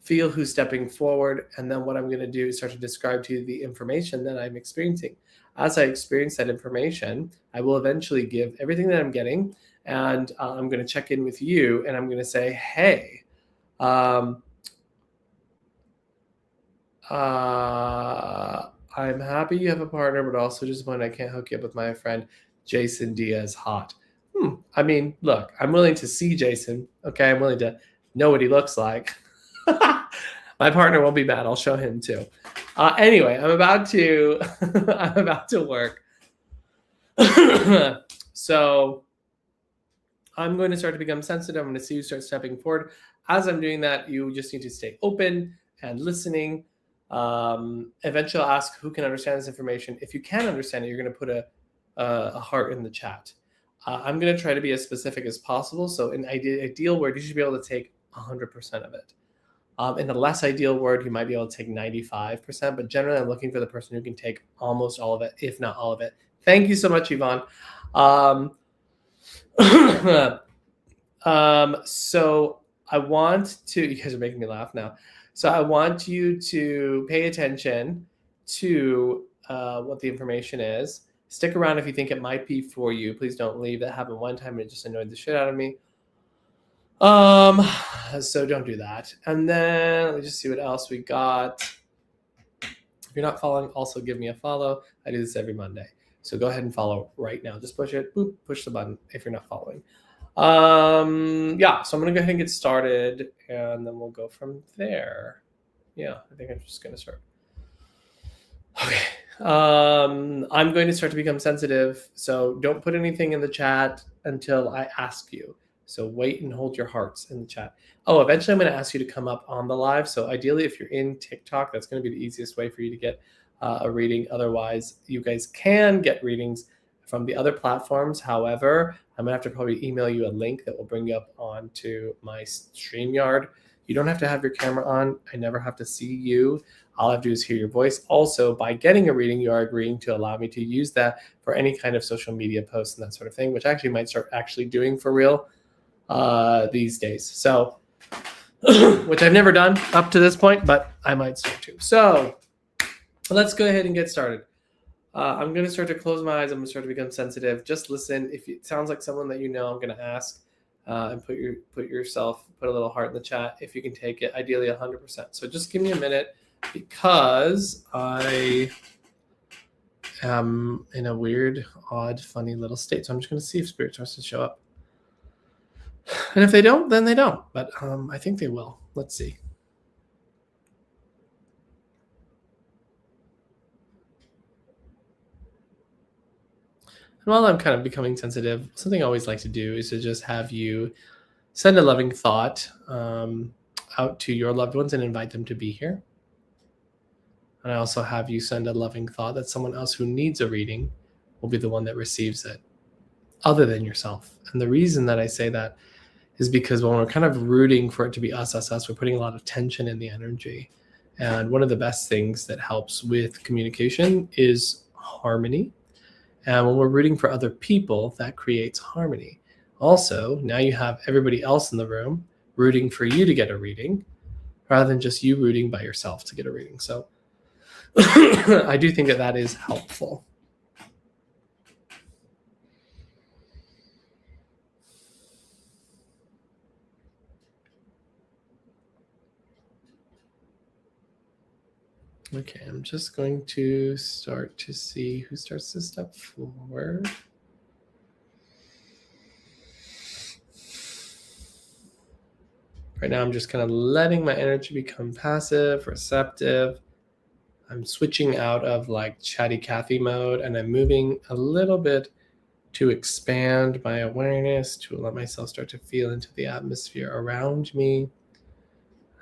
feel who's stepping forward, and then what I'm going to do is start to describe to you the information that I'm experiencing. As I experience that information, I will eventually give everything that I'm getting, and I'm going to check in with you, and I'm going to say, hey, I'm happy you have a partner, but also disappointed I can't hook you up with my friend Jason Diaz hot. I mean, look, I'm willing to see Jason. Okay, I'm willing to know what he looks like. My partner won't be mad. I'll show him too. Anyway, I'm about to work. So I'm going to start to become sensitive. I'm going to see you start stepping forward. As I'm doing that, you just need to stay open and listening. Eventually I'll ask who can understand this information. If you can understand it, you're going to put a heart in the chat. I'm going to try to be as specific as possible. So in ideal word, you should be able to take 100% of it. In the less ideal word, you might be able to take 95%, but generally I'm looking for the person who can take almost all of it, if not all of it. Thank you so much, Yvonne. So I want to, you guys are making me laugh now. So I want you to pay attention to what the information is. Stick around if you think it might be for you. Please don't leave. That happened one time and it just annoyed the shit out of me. So don't do that. And then let me just see what else we got. If you're not following, also give me a follow. I do this every Monday. So go ahead and follow right now. Just push it, boop, push the button if you're not following. Yeah, so I'm gonna go ahead and get started, and then we'll go from there. Yeah, I think I'm just gonna start. Okay. I'm going to start to become sensitive, so don't put anything in the chat until I ask you. So wait and hold your hearts in the chat. Oh, eventually I'm going to ask you to come up on the live. So ideally, if you're in TikTok, that's going to be the easiest way for you to get a reading. Otherwise, you guys can get readings from the other platforms. However, I'm going to have to probably email you a link that will bring you up onto my StreamYard. You don't have to have your camera on. I never have to see you. All I have to do is hear your voice. Also, by getting a reading, you are agreeing to allow me to use that for any kind of social media posts and that sort of thing, which I actually might start actually doing for real these days. So, which I've never done up to this point, but I might start to. So, let's go ahead and get started. I'm going to start to close my eyes. I'm going to start to become sensitive. Just listen. If it sounds like someone that you know, I'm going to ask and put a little heart in the chat if you can take it. Ideally, 100%. So just give me a minute, because I am in a weird, odd, funny little state. So I'm just going to see if Spirit starts to show up. And if they don't, then they don't. But I think they will. Let's see. And while I'm kind of becoming sensitive, something I always like to do is to just have you send a loving thought out to your loved ones and invite them to be here. And I also have you send a loving thought that someone else who needs a reading will be the one that receives it, other than yourself. And the reason that I say that is because when we're kind of rooting for it to be us, we're putting a lot of tension in the energy. And one of the best things that helps with communication is harmony. And when we're rooting for other people, that creates harmony. Also, now you have everybody else in the room rooting for you to get a reading, rather than just you rooting by yourself to get a reading. So I do think that is helpful. Okay, I'm just going to start to see who starts to step forward. Right now, I'm just kind of letting my energy become passive, receptive. I'm switching out of like chatty Cathy mode, and I'm moving a little bit to expand my awareness, to let myself start to feel into the atmosphere around me.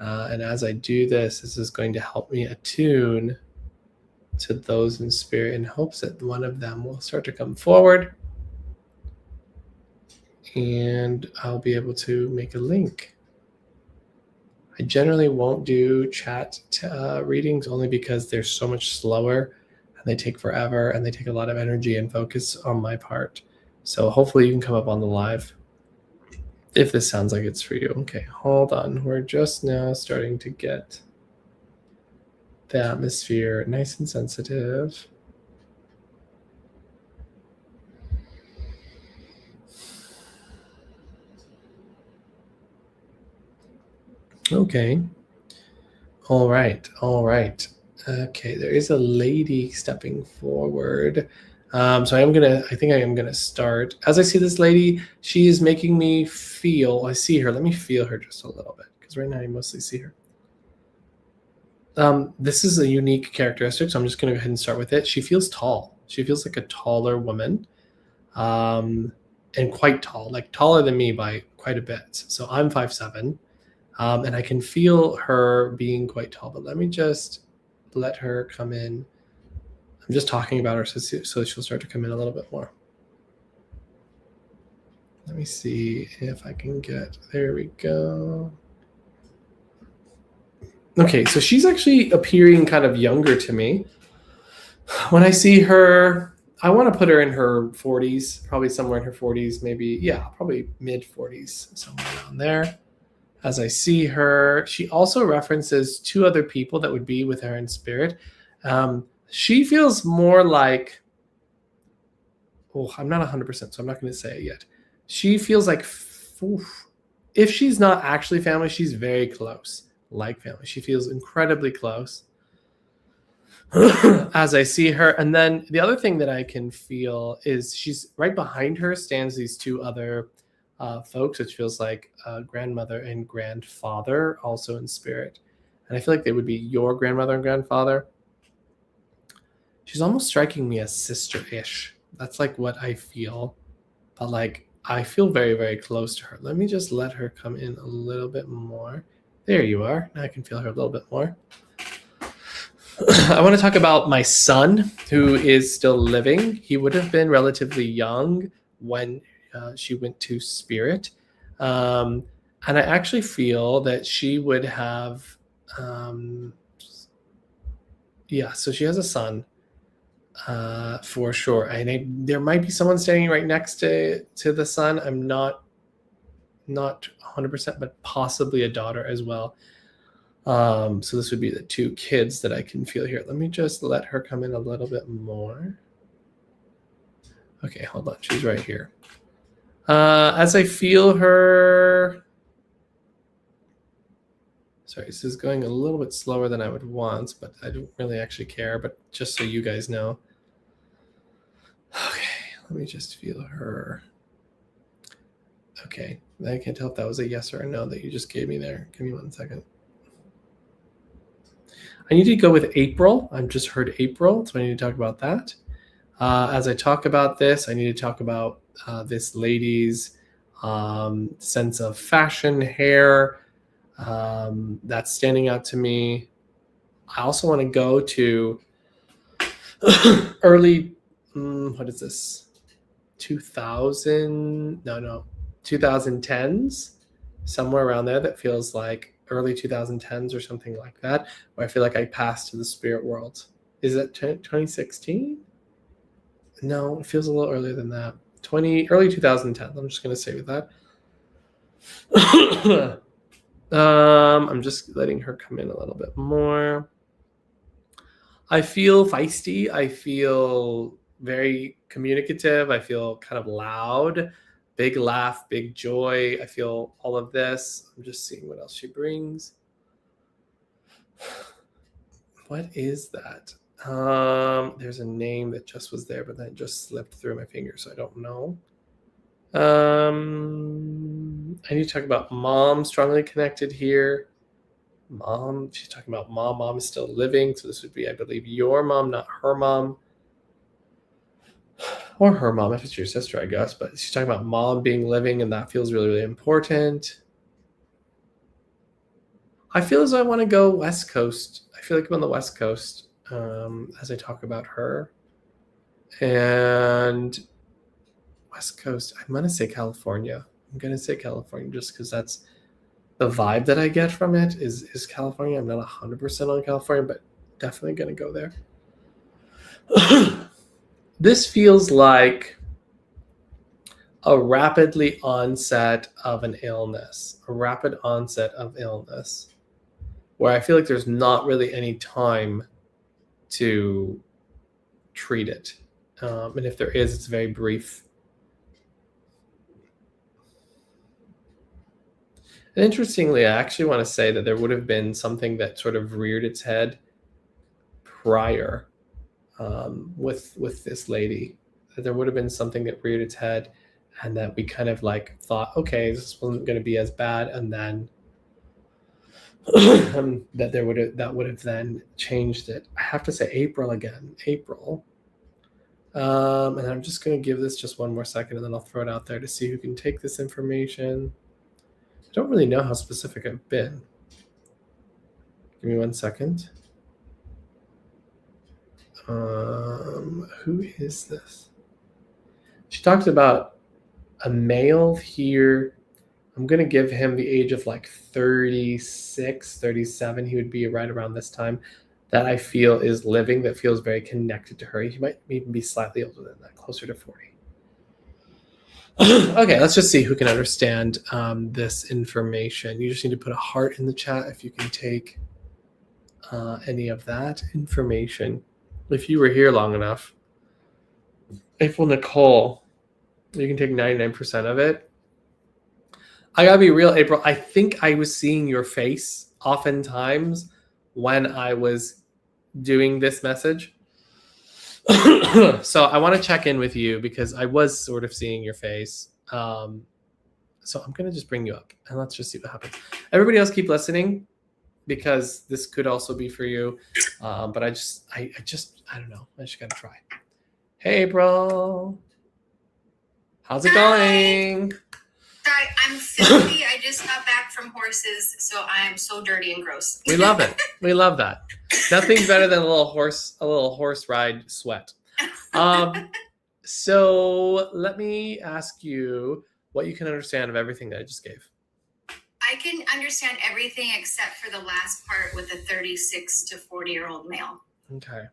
And as I do this is going to help me attune to those in spirit, in hopes that one of them will start to come forward and I'll be able to make a link. I generally won't do chat readings, only because they're so much slower and they take forever and they take a lot of energy and focus on my part. So hopefully you can come up on the live if this sounds like it's for you. Okay, hold on. We're just now starting to get the atmosphere nice and sensitive. Okay. All right. Okay, there is a lady stepping forward. So I think I am gonna start. As I see this lady, she is making me feel, I see her. Let me feel her just a little bit, because right now I mostly see her. This is a unique characteristic, so I'm just gonna go ahead and start with it. She feels tall. She feels like a taller woman, and quite tall, like taller than me by quite a bit. So I'm 5'7". And I can feel her being quite tall, but let me just let her come in. I'm just talking about her so she'll start to come in a little bit more. Let me see if I can get, there we go. Okay, so she's actually appearing kind of younger to me. When I see her, I want to put her in her 40s, probably somewhere in her 40s, maybe, yeah, probably mid 40s, somewhere around there. As I see her, she also references two other people that would be with her in spirit. She feels more like, I'm not 100%, so I'm not going to say it yet. She feels like, if she's not actually family, she's very close, like family. She feels incredibly close as I see her. And then the other thing that I can feel is she's right behind her stands these two other folks, which feels like grandmother and grandfather also in spirit. And I feel like they would be your grandmother and grandfather. She's almost striking me as sister-ish. That's like what I feel. But like, I feel very, very close to her. Let me just let her come in a little bit more. There you are. Now I can feel her a little bit more. I want to talk about my son, who is still living. He would have been relatively young when she went to spirit. And I actually feel that she would have, so she has a son. For sure. There might be someone standing right next to the son. I'm not 100%, but possibly a daughter as well. So this would be the two kids that I can feel here. Let me just let her come in a little bit more. Okay, hold on. She's right here. As I feel her... Sorry, this is going a little bit slower than I would want, but I don't really actually care, but just so you guys know. Okay, let me just feel her. Okay, I can't tell if that was a yes or a no that you just gave me there. Give me 1 second. I need to go with April. I've just heard April, so I need to talk about that. As I talk about this, I need to talk about this lady's sense of fashion, hair, that's standing out to me. I also want to go to early, what is this? 2010s, somewhere around there. That feels like early 2010s or something like that, where I feel like I passed to the spirit world. Is that 2016? No, it feels a little earlier than that. Early 2010. I'm just going to say with that. I'm just letting her come in a little bit more. I feel feisty. I feel very communicative. I feel kind of loud. Big laugh, big joy. I feel all of this. I'm just seeing what else she brings. What is that? There's a name that just was there, but then it just slipped through my fingers, so I don't know. I need to talk about mom, strongly connected here. Mom, she's talking about mom. Mom is still living, so this would be, I believe, your mom, not her mom. Or her mom, if it's your sister, I guess. But she's talking about mom being living, and that feels really, really important. I feel as though I want to go West Coast. I feel like I'm on the West Coast as I talk about her. And West Coast, I'm going to say California. I'm going to say California just because that's the vibe that I get from it is California. I'm not 100% on California, but definitely going to go there. This feels like a rapidly onset of an illness, a rapid onset of illness, where I feel like there's not really any time to treat it. And if there is, it's very brief. And interestingly, I actually want to say that there would have been something that sort of reared its head prior with this lady. That there would have been something that reared its head, and that we kind of like thought, okay, this wasn't going to be as bad, and then that would have then changed it. I have to say April again. April. And I'm just going to give this just one more second, and then I'll throw it out there to see who can take this information. I don't really know how specific I've been. Give me 1 second. Who is this? She talks about a male here. I'm going to give him the age of like 36, 37. He would be right around this time. That I feel is living, that feels very connected to her. He might even be slightly older than that, closer to 40. Okay, let's just see who can understand this information. You just need to put a heart in the chat if you can take any of that information. If you were here long enough. April Nicole, you can take 99% of it. I gotta be real, April. I think I was seeing your face oftentimes when I was doing this message. So I want to check in with you because I was sort of seeing your face. So I'm going to just bring you up and let's just see what happens. Everybody else keep listening because this could also be for you. But I don't know. I just got to try. Hey, April. How's it going? Sorry, I'm filthy. I just got back from horses, so I'm so dirty and gross. We love it. We love that. Nothing's better than a little horse ride sweat. So let me ask you what you can understand of everything that I just gave. I can understand everything except for the last part with a 36 to 40-year-old male. Okay.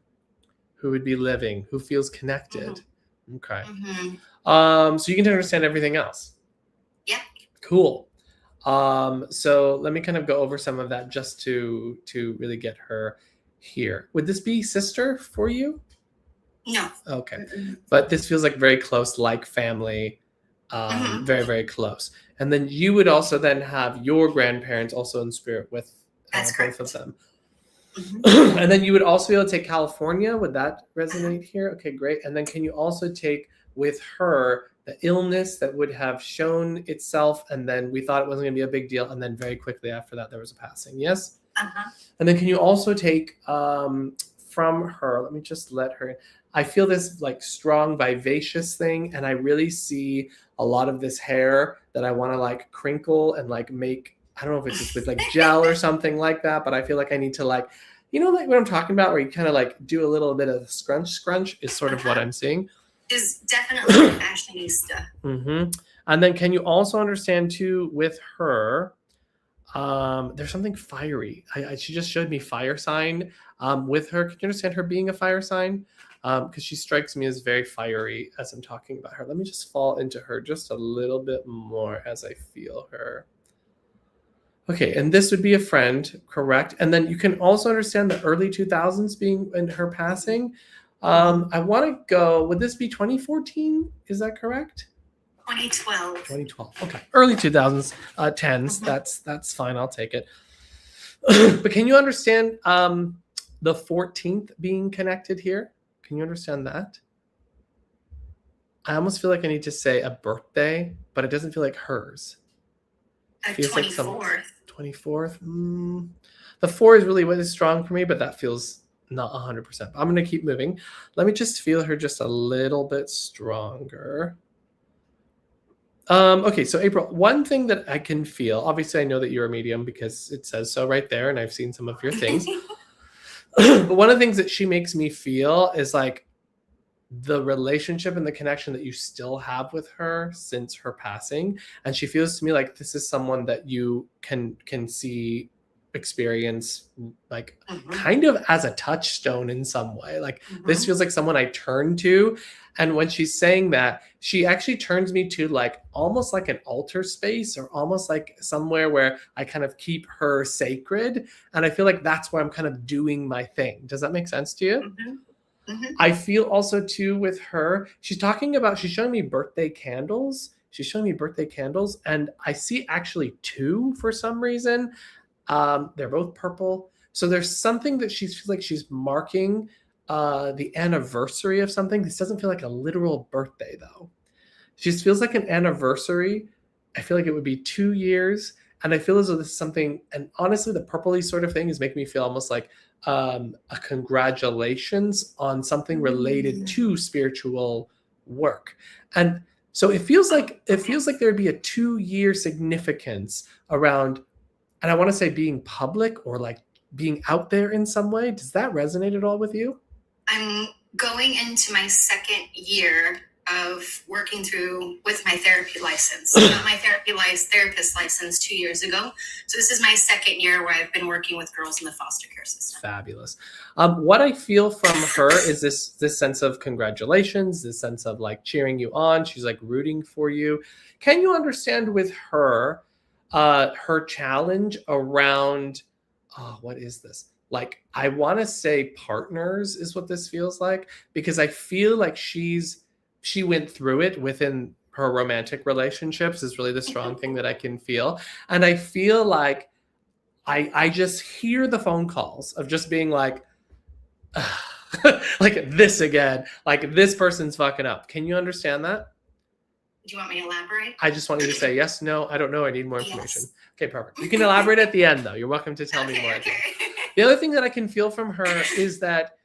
Who would be living, who feels connected. Mm-hmm. Okay. Mm-hmm. So you can understand everything else. Yeah. Cool. So let me kind of go over some of that just to really get her here. Would this be sister for you? No. Okay. But this feels like very close, like family, very, very close. And then you would also then have your grandparents also in spirit with both of them. Mm-hmm. And then you would also be able to take California. Would that resonate here? Okay, great. And then can you also take with her the illness that would have shown itself, and then we thought it wasn't going to be a big deal, and then very quickly after that there was a passing. Yes? Uh-huh. And then can you also take from her, let me just let her, I feel this like strong vivacious thing, and I really see a lot of this hair that I want to like crinkle and like make, I don't know if it's just with like gel or something like that, but I feel like I need to like, you know, like what I'm talking about, where you kind of like do a little bit of scrunch is sort of what I'm seeing. Is definitely a fashionista. Mm-hmm. And then can you also understand too with her, there's something fiery. She just showed me fire sign with her. Can you understand her being a fire sign? Because she strikes me as very fiery as I'm talking about her. Let me just fall into her just a little bit more as I feel her. Okay, and this would be a friend, correct? And then you can also understand the early 2000s being in her passing. I want to go, would this be 2014? Is that correct? 2012. 2012. Okay. Early 2000s, 10s. That's fine. I'll take it. But can you understand the 14th being connected here? Can you understand that? I almost feel like I need to say a birthday, but it doesn't feel like hers. A 24th. 24th. The 4 is really what is strong for me, but that feels not 100%. I'm going to keep moving. Let me just feel her just a little bit stronger. Okay, so April, one thing that I can feel, obviously I know that you're a medium because it says so right there, and I've seen some of your things. But one of the things that she makes me feel is like the relationship and the connection that you still have with her since her passing. And she feels to me like this is someone that you can see, experience, like kind of as a touchstone in some way. Like this feels like someone I turn to. And when she's saying that, she actually turns me to like almost like an altar space, or almost like somewhere where I kind of keep her sacred. And I feel like that's where I'm kind of doing my thing. Does that make sense to you? I feel also too with her, she's showing me birthday candles. And I see actually 2 for some reason. They're both purple. So there's something that she feels like she's marking the anniversary of something. This doesn't feel like a literal birthday though. She just feels like an anniversary. I feel like it would be 2 years. And I feel as though this is something, and honestly, the purpley sort of thing is making me feel almost like a congratulations on something related to spiritual work. And so it feels like there'd be a 2-year significance around, and I want to say being public or like being out there in some way. Does that resonate at all with you? I'm going into my 2nd year of working through with my therapy license. I got my therapist license 2 years ago. So this is my 2nd year where I've been working with girls in the foster care system. Fabulous. What I feel from her is this sense of congratulations, this sense of like cheering you on. She's like rooting for you. Can you understand with her, her challenge around, what is this? Like, I want to say partners is what this feels like, because I feel like she went through it within her romantic relationships is really the strong thing that I can feel. And I feel like I just hear the phone calls of just being like, like this again, like this person's fucking up. Can you understand that? Do you want me to elaborate? I just want you to say yes, no, I don't know, I need more information. Yes. Okay, perfect. You can elaborate at the end, though. You're welcome to tell me more. Okay. The other thing that I can feel from her is that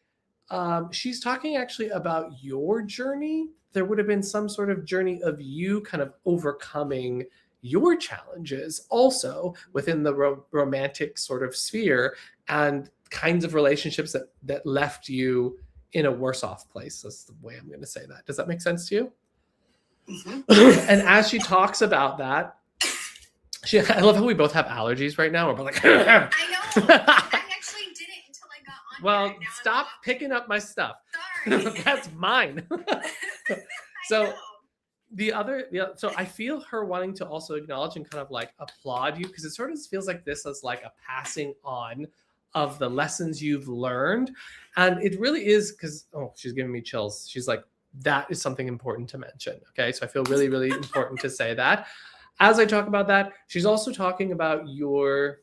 she's talking actually about your journey. There would have been some sort of journey of you kind of overcoming your challenges also within the romantic sort of sphere and kinds of relationships that left you in a worse off place. That's the way I'm going to say that. Does that make sense to you? Mm-hmm. And as she talks about that, I love how we both have allergies right now. We're both like, I know. I actually didn't until I got on. well, here. Now stop picking up my stuff. Sorry. That's mine. So I know. So I feel her wanting to also acknowledge and kind of like applaud you, because it sort of feels like this is like a passing on of the lessons you've learned. And it really is, because, oh, she's giving me chills. She's like, that is something important to mention. Okay. So I feel really, really important to say that. As I talk about that, she's also talking about it's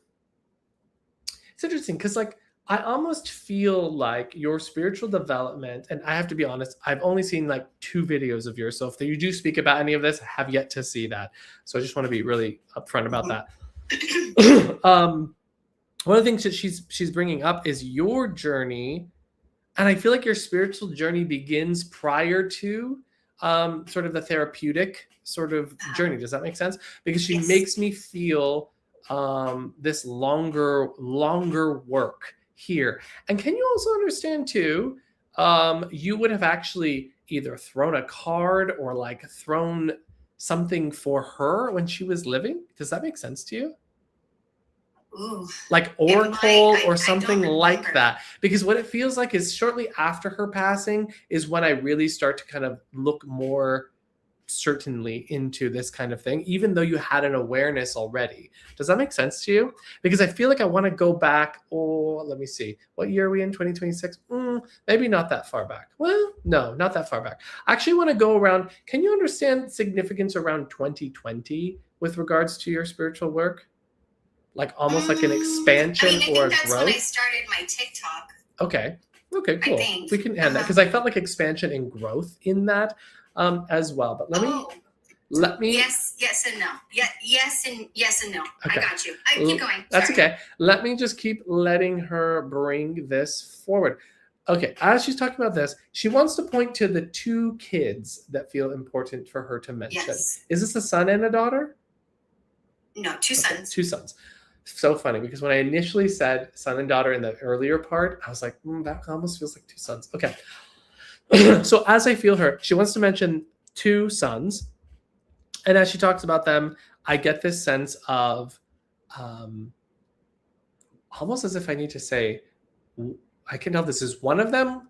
interesting because like, I almost feel like your spiritual development, and I have to be honest, I've only seen like 2 videos of yours. So if you do speak about any of this, I have yet to see that. So I just want to be really upfront about that. One of the things that she's bringing up is your journey. And I feel like your spiritual journey begins prior to sort of the therapeutic sort of journey. Does that make sense? Because she makes me feel this longer work here. And can you also understand too, you would have actually either thrown a card or like thrown something for her when she was living? Does that make sense to you? Ooh, like Oracle or I something don't like remember. that. Because what it feels like is shortly after her passing is when I really start to kind of look more certainly into this kind of thing, even though you had an awareness already. Does that make sense to you? Because I feel like I want to go back. Oh, let me see. What year are we in? 2026? Maybe not that far back. Well, no, not that far back. I actually want to go around. Can you understand significance around 2020 with regards to your spiritual work? Like almost like an expansion I think or that's growth? when I started my TikTok. Okay, cool. think. We can end that because I felt like expansion and growth in that as well. But let me. Yes and no. Yes and no. Okay. I got you. Keep going. That's Sorry. okay. Let me just keep letting her bring this forward. Okay, as she's talking about this, she wants to point to the 2 kids that feel important for her to mention. Yes. Is this a son and a daughter? No, 2 sons. 2 sons. So funny because when I initially said son and daughter in the earlier part, I was like, that almost feels like 2 sons. Okay. So as I feel her, she wants to mention 2 sons. And as she talks about them, I get this sense of almost as if I need to say, I can tell this is one of them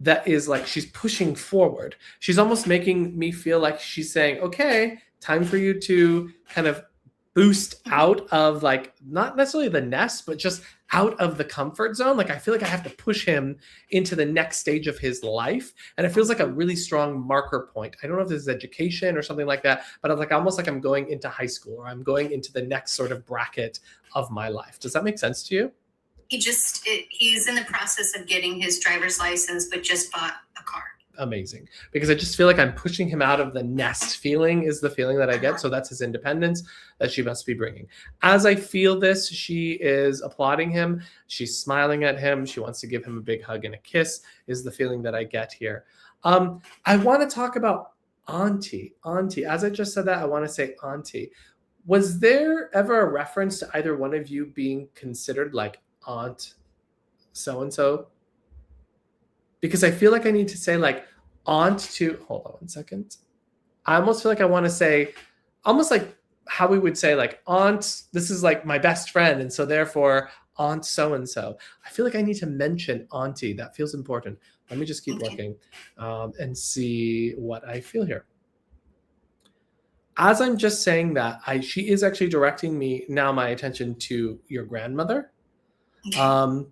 that is like she's pushing forward. She's almost making me feel like she's saying, okay, time for you to kind of boost out of like not necessarily the nest, but just out of the comfort zone. Like I feel like I have to push him into the next stage of his life. And it feels like a really strong marker point. I don't know if this is education or something like that, but I'm like almost like I'm going into high school or I'm going into the next sort of bracket of my life. Does that make sense to you? He's in the process of getting his driver's license, but just bought a car. Amazing. Because I just feel like I'm pushing him out of the nest feeling is the feeling that I get. So that's his independence that she must be bringing. As I feel this, she is applauding him. She's smiling at him. She wants to give him a big hug and a kiss is the feeling that I get here. I want to talk about auntie. As I just said that, I want to say auntie. Was there ever a reference to either one of you being considered like aunt so-and-so? Because I feel like I need to say like aunt to, hold on 1 second. I almost feel like I want to say almost like how we would say like aunt, this is like my best friend. And so therefore aunt so-and-so. I feel like I need to mention auntie. That feels important. Let me just keep looking and see what I feel here. As I'm just saying that, she is actually directing me now my attention to your grandmother. Okay.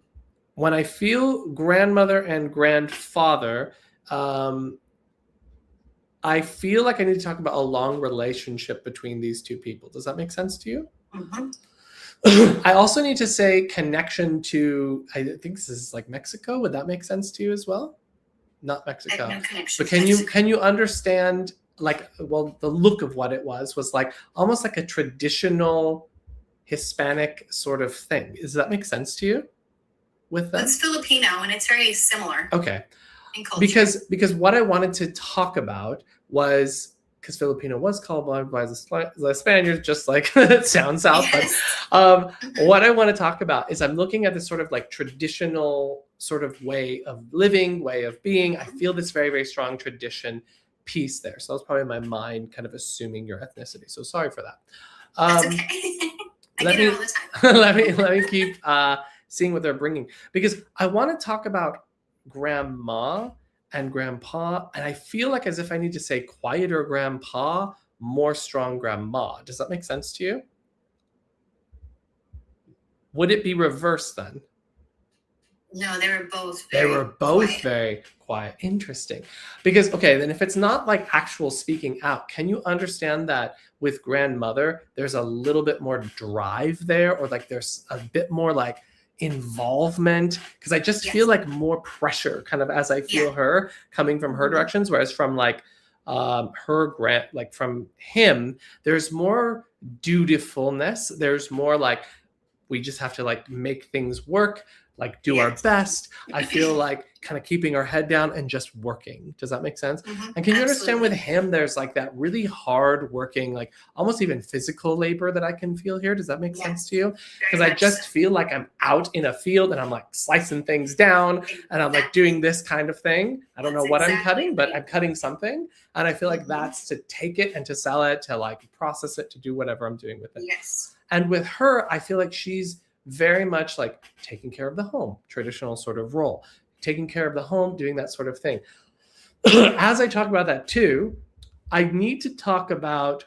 When I feel grandmother and grandfather, I feel like I need to talk about a long relationship between these 2 people. Does that make sense to you? Mm-hmm. I also need to say connection to, I think this is like Mexico. Would that make sense to you as well? Not Mexico. No connection. But can you understand the look of what it was like almost like a traditional Hispanic sort of thing. Does that make sense to you with them? It's Filipino and it's very similar Okay. in culture. Because what I wanted to talk about was, because Filipino was colonized by the Spaniards, just like down south. Yes. But what I want to talk about is I'm looking at this sort of like traditional sort of way of living, way of being. I feel this very, very strong tradition piece there. So that's probably my mind kind of assuming your ethnicity. So sorry for that. That's okay. I get it all the time. let me keep seeing what they're bringing, because I want to talk about grandma and grandpa, and I feel like as if I need to say quieter grandpa, more strong grandma. Does that make sense to you? Would it be reversed then? No, they were both quiet. Very quiet. Interesting. Because, okay, then if it's not like actual speaking out, can you understand that with grandmother, there's a little bit more drive there, or like there's a bit more like involvement? Because I just feel like more pressure kind of as I feel her coming from her directions, whereas from like from him, there's more dutifulness. There's more like, we just have to like make things work, like do our best. I feel like kind of keeping our head down and just working. Does that make sense? And can you understand with him, there's like that really hard working, like almost even physical labor that I can feel here. Does that make sense to you? Because I just feel like I'm out in a field and I'm like slicing things down and I'm like doing this kind of thing. I don't know what I'm cutting, but I'm cutting something. And I feel like that's to take it and to sell it, to like process it, to do whatever I'm doing with it. Yes. And with her, I feel like she's very much like taking care of the home, traditional sort of role, taking care of the home, doing that sort of thing. As I talk about that too, I need to talk about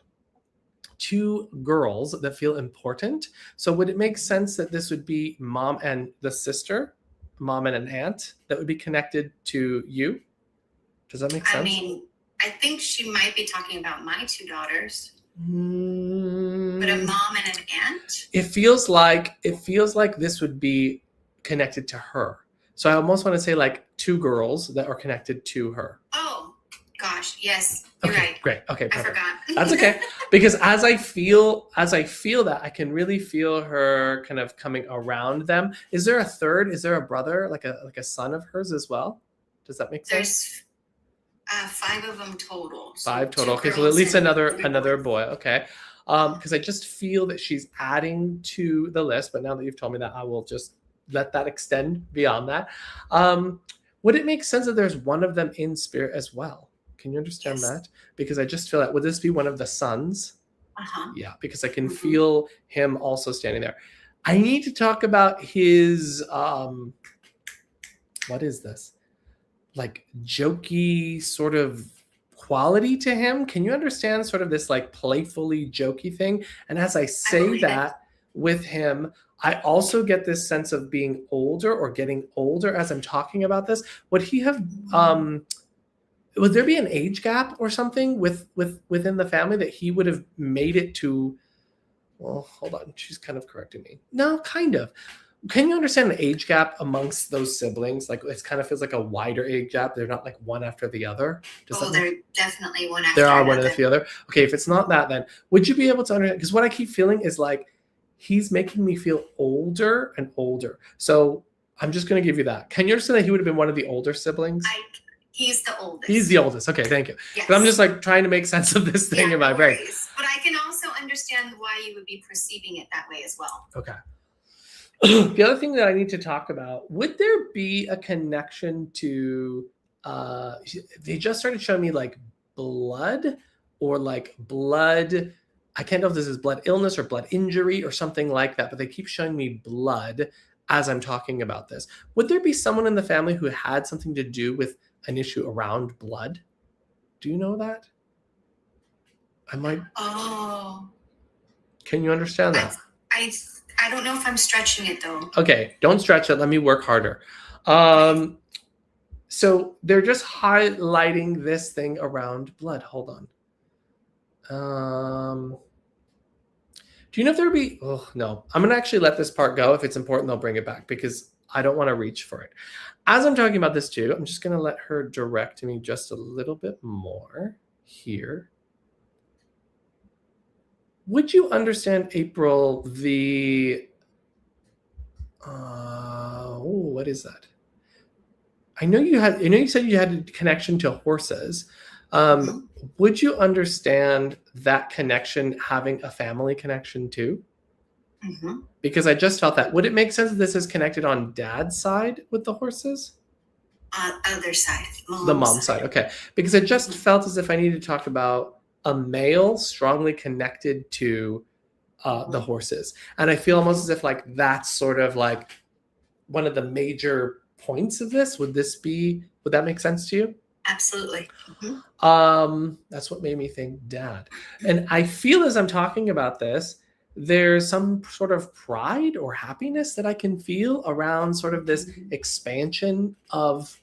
two girls that feel important. So would it make sense that this would be mom and the sister, mom and an aunt that would be connected to you? Does that make sense? I mean, I think she might be talking about my two daughters. But a mom and an aunt? It feels like this would be connected to her. So I almost want to say like two girls that are connected to her. Oh, gosh. Yes. You're right. Great. Okay. Perfect. I forgot. That's okay. Because as I feel that, I can really feel her kind of coming around them. Is there a third? Is there a brother, like a son of hers as well? Does that make sense? There's 5 of them total. So 5 total. Okay, so at least another boy. Okay. Because I just feel that she's adding to the list, but now that you've told me that, I will just let that extend beyond that. Would it make sense that there's one of them in spirit as well? Can you understand that? Because I just feel that, would this be one of the sons? Yeah, because I can feel him also standing there. I need to talk about his, what is this? Like jokey sort of quality to him. Can you understand sort of this like playfully jokey thing? And as I say that with him, I also get this sense of being older or getting older as I'm talking about this. Would he have, would there be an age gap or something within the family that he would have made it to? Well, hold on. She's kind of correcting me. No, kind of. Can you understand the age gap amongst those siblings? Like it kind of feels like a wider age gap. They're not like one after the other. They're definitely one after the other. There are one after the other. Okay, if it's not that, then would you be able to understand? Because what I keep feeling is like he's making me feel older and older. So I'm just going to give you that. Can you understand that he would have been one of the older siblings? He's the oldest. He's the oldest. Okay, thank you. Yes. But I'm just like trying to make sense of this thing in my brain. But I can also understand why you would be perceiving it that way as well. Okay. The other thing that I need to talk about, would there be a connection to, they just started showing me like blood or like blood. I can't know if this is blood illness or blood injury or something like that, but they keep showing me blood as I'm talking about this. Would there be someone in the family who had something to do with an issue around blood? Do you know that? I might. Oh. Can you understand that? I don't know if I'm stretching it though. Okay, don't stretch it. Let me work harder. So they're just highlighting this thing around blood. Hold on. Do you know if there'd be? Oh no, I'm gonna actually let this part go. If it's important, they'll bring it back because I don't want to reach for it. As I'm talking about this too, I'm just gonna let her direct me just a little bit more. here. Would you understand, April, what is that? I know you said you had a connection to horses. Would you understand that connection having a family connection too? Because I just felt that. Would it make sense that this is connected on dad's side with the horses? Other side. The mom side. Okay. Because I just felt as if I needed to talk about a male strongly connected to the horses. And I feel almost as if like that's sort of like one of the major points of this. Would that make sense to you? Absolutely. That's what made me think dad. And I feel as I'm talking about this, there's some sort of pride or happiness that I can feel around sort of this expansion of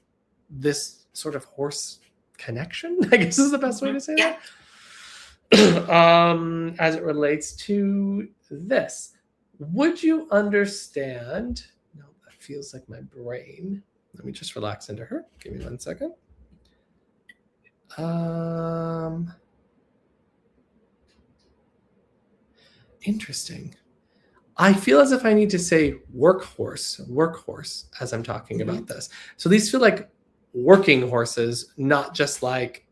this sort of horse connection, I guess is the best way to say that. As it relates to this, would you understand? No, that feels like my brain. Let me just relax into her. Give me 1 second. Interesting. I feel as if I need to say workhorse as I'm talking about this. So these feel like working horses, not just like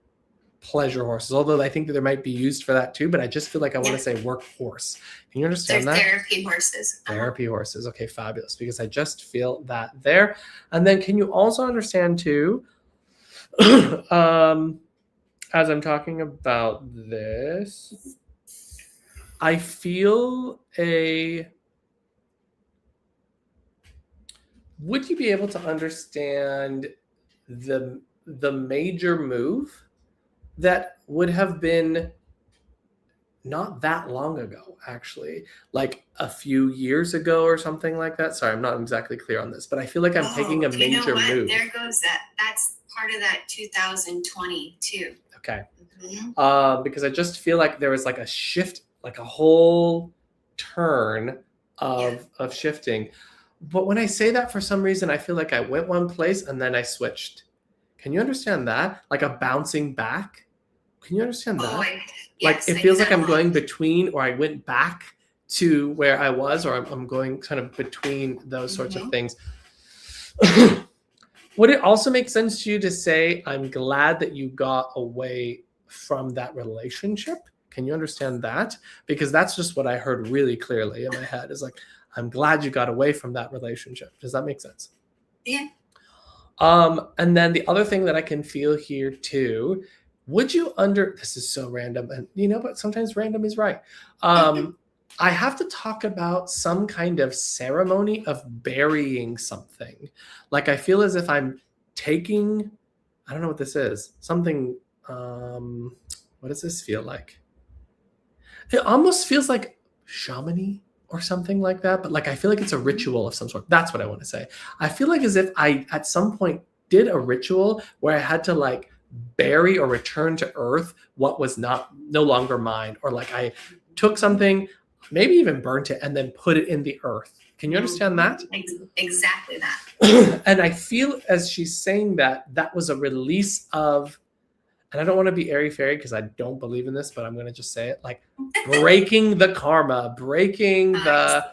pleasure horses, although I think that they might be used for that too, but I just feel like I want to say workhorse. Can you understand that? Therapy horses. Therapy horses. Okay, fabulous. Because I just feel that there. And then can you also understand too, as I'm talking about this, I feel would you be able to understand the major move that would have been not that long ago, actually, like a few years ago or something like that? Sorry, I'm not exactly clear on this, but I feel like I'm taking a major move. There goes that. That's part of that 2020 too. Okay. Because I just feel like there was like a shift, like a whole turn of shifting. But when I say that, for some reason, I feel like I went one place and then I switched. Can you understand that? Like a bouncing back? Can you understand that? Like it feels like I'm going between, or I went back to where I was, or I'm going kind of between those sorts of things. Would it also make sense to you to say, I'm glad that you got away from that relationship? Can you understand that? Because that's just what I heard really clearly in my head, is like, I'm glad you got away from that relationship. Does that make sense? Yeah. And then the other thing that I can feel here too, this is so random, and but sometimes random is right. I have to talk about some kind of ceremony of burying something. Like I feel as if I'm taking, I don't know what this is. Something, what does this feel like? It almost feels like shamanic or something like that, but like I feel like it's a ritual of some sort. That's what I want to say. I feel like as if I at some point did a ritual where I had to like bury or return to earth what was no longer mine, or like I took something, maybe even burnt it, and then put it in the earth. Can you understand that? Exactly that. And I feel as she's saying that was a release of, and I don't want to be airy-fairy because I don't believe in this, but I'm going to just say it, like breaking the karma, breaking the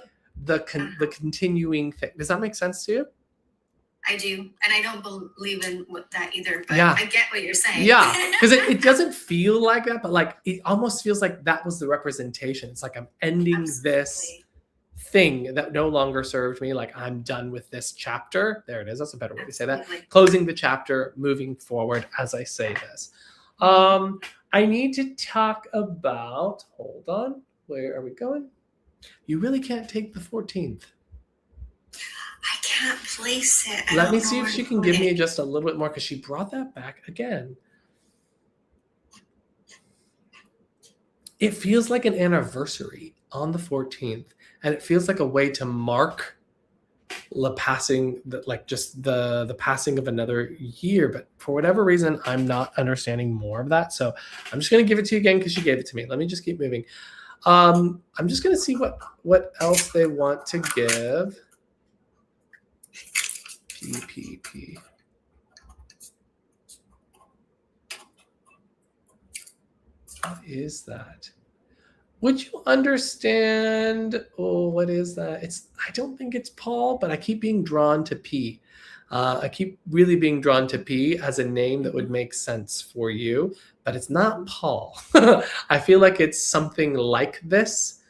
continuing thing. Does that make sense to you? I do. And I don't believe in that either, but I get what you're saying. Yeah, because it doesn't feel like that, but like it almost feels like that was the representation. It's like I'm ending this thing that no longer served me. Like I'm done with this chapter. There it is. That's a better way to say that. Closing the chapter, moving forward as I say this. I need to talk about, hold on, where are we going? You really can't take the 14th. I can't place it. Let me see if she can give me just a little bit more, because she brought that back again. It feels like an anniversary on the 14th, and it feels like a way to mark the passing, the passing of another year. But for whatever reason, I'm not understanding more of that. So I'm just going to give it to you again because you gave it to me. Let me just keep moving. I'm just going to see what else they want to give. PPP. What is that? Would you understand? Oh, what is that? I don't think it's Paul, but I keep being drawn to P. I keep really being drawn to P as a name that would make sense for you, but it's not Paul. I feel like it's something like this.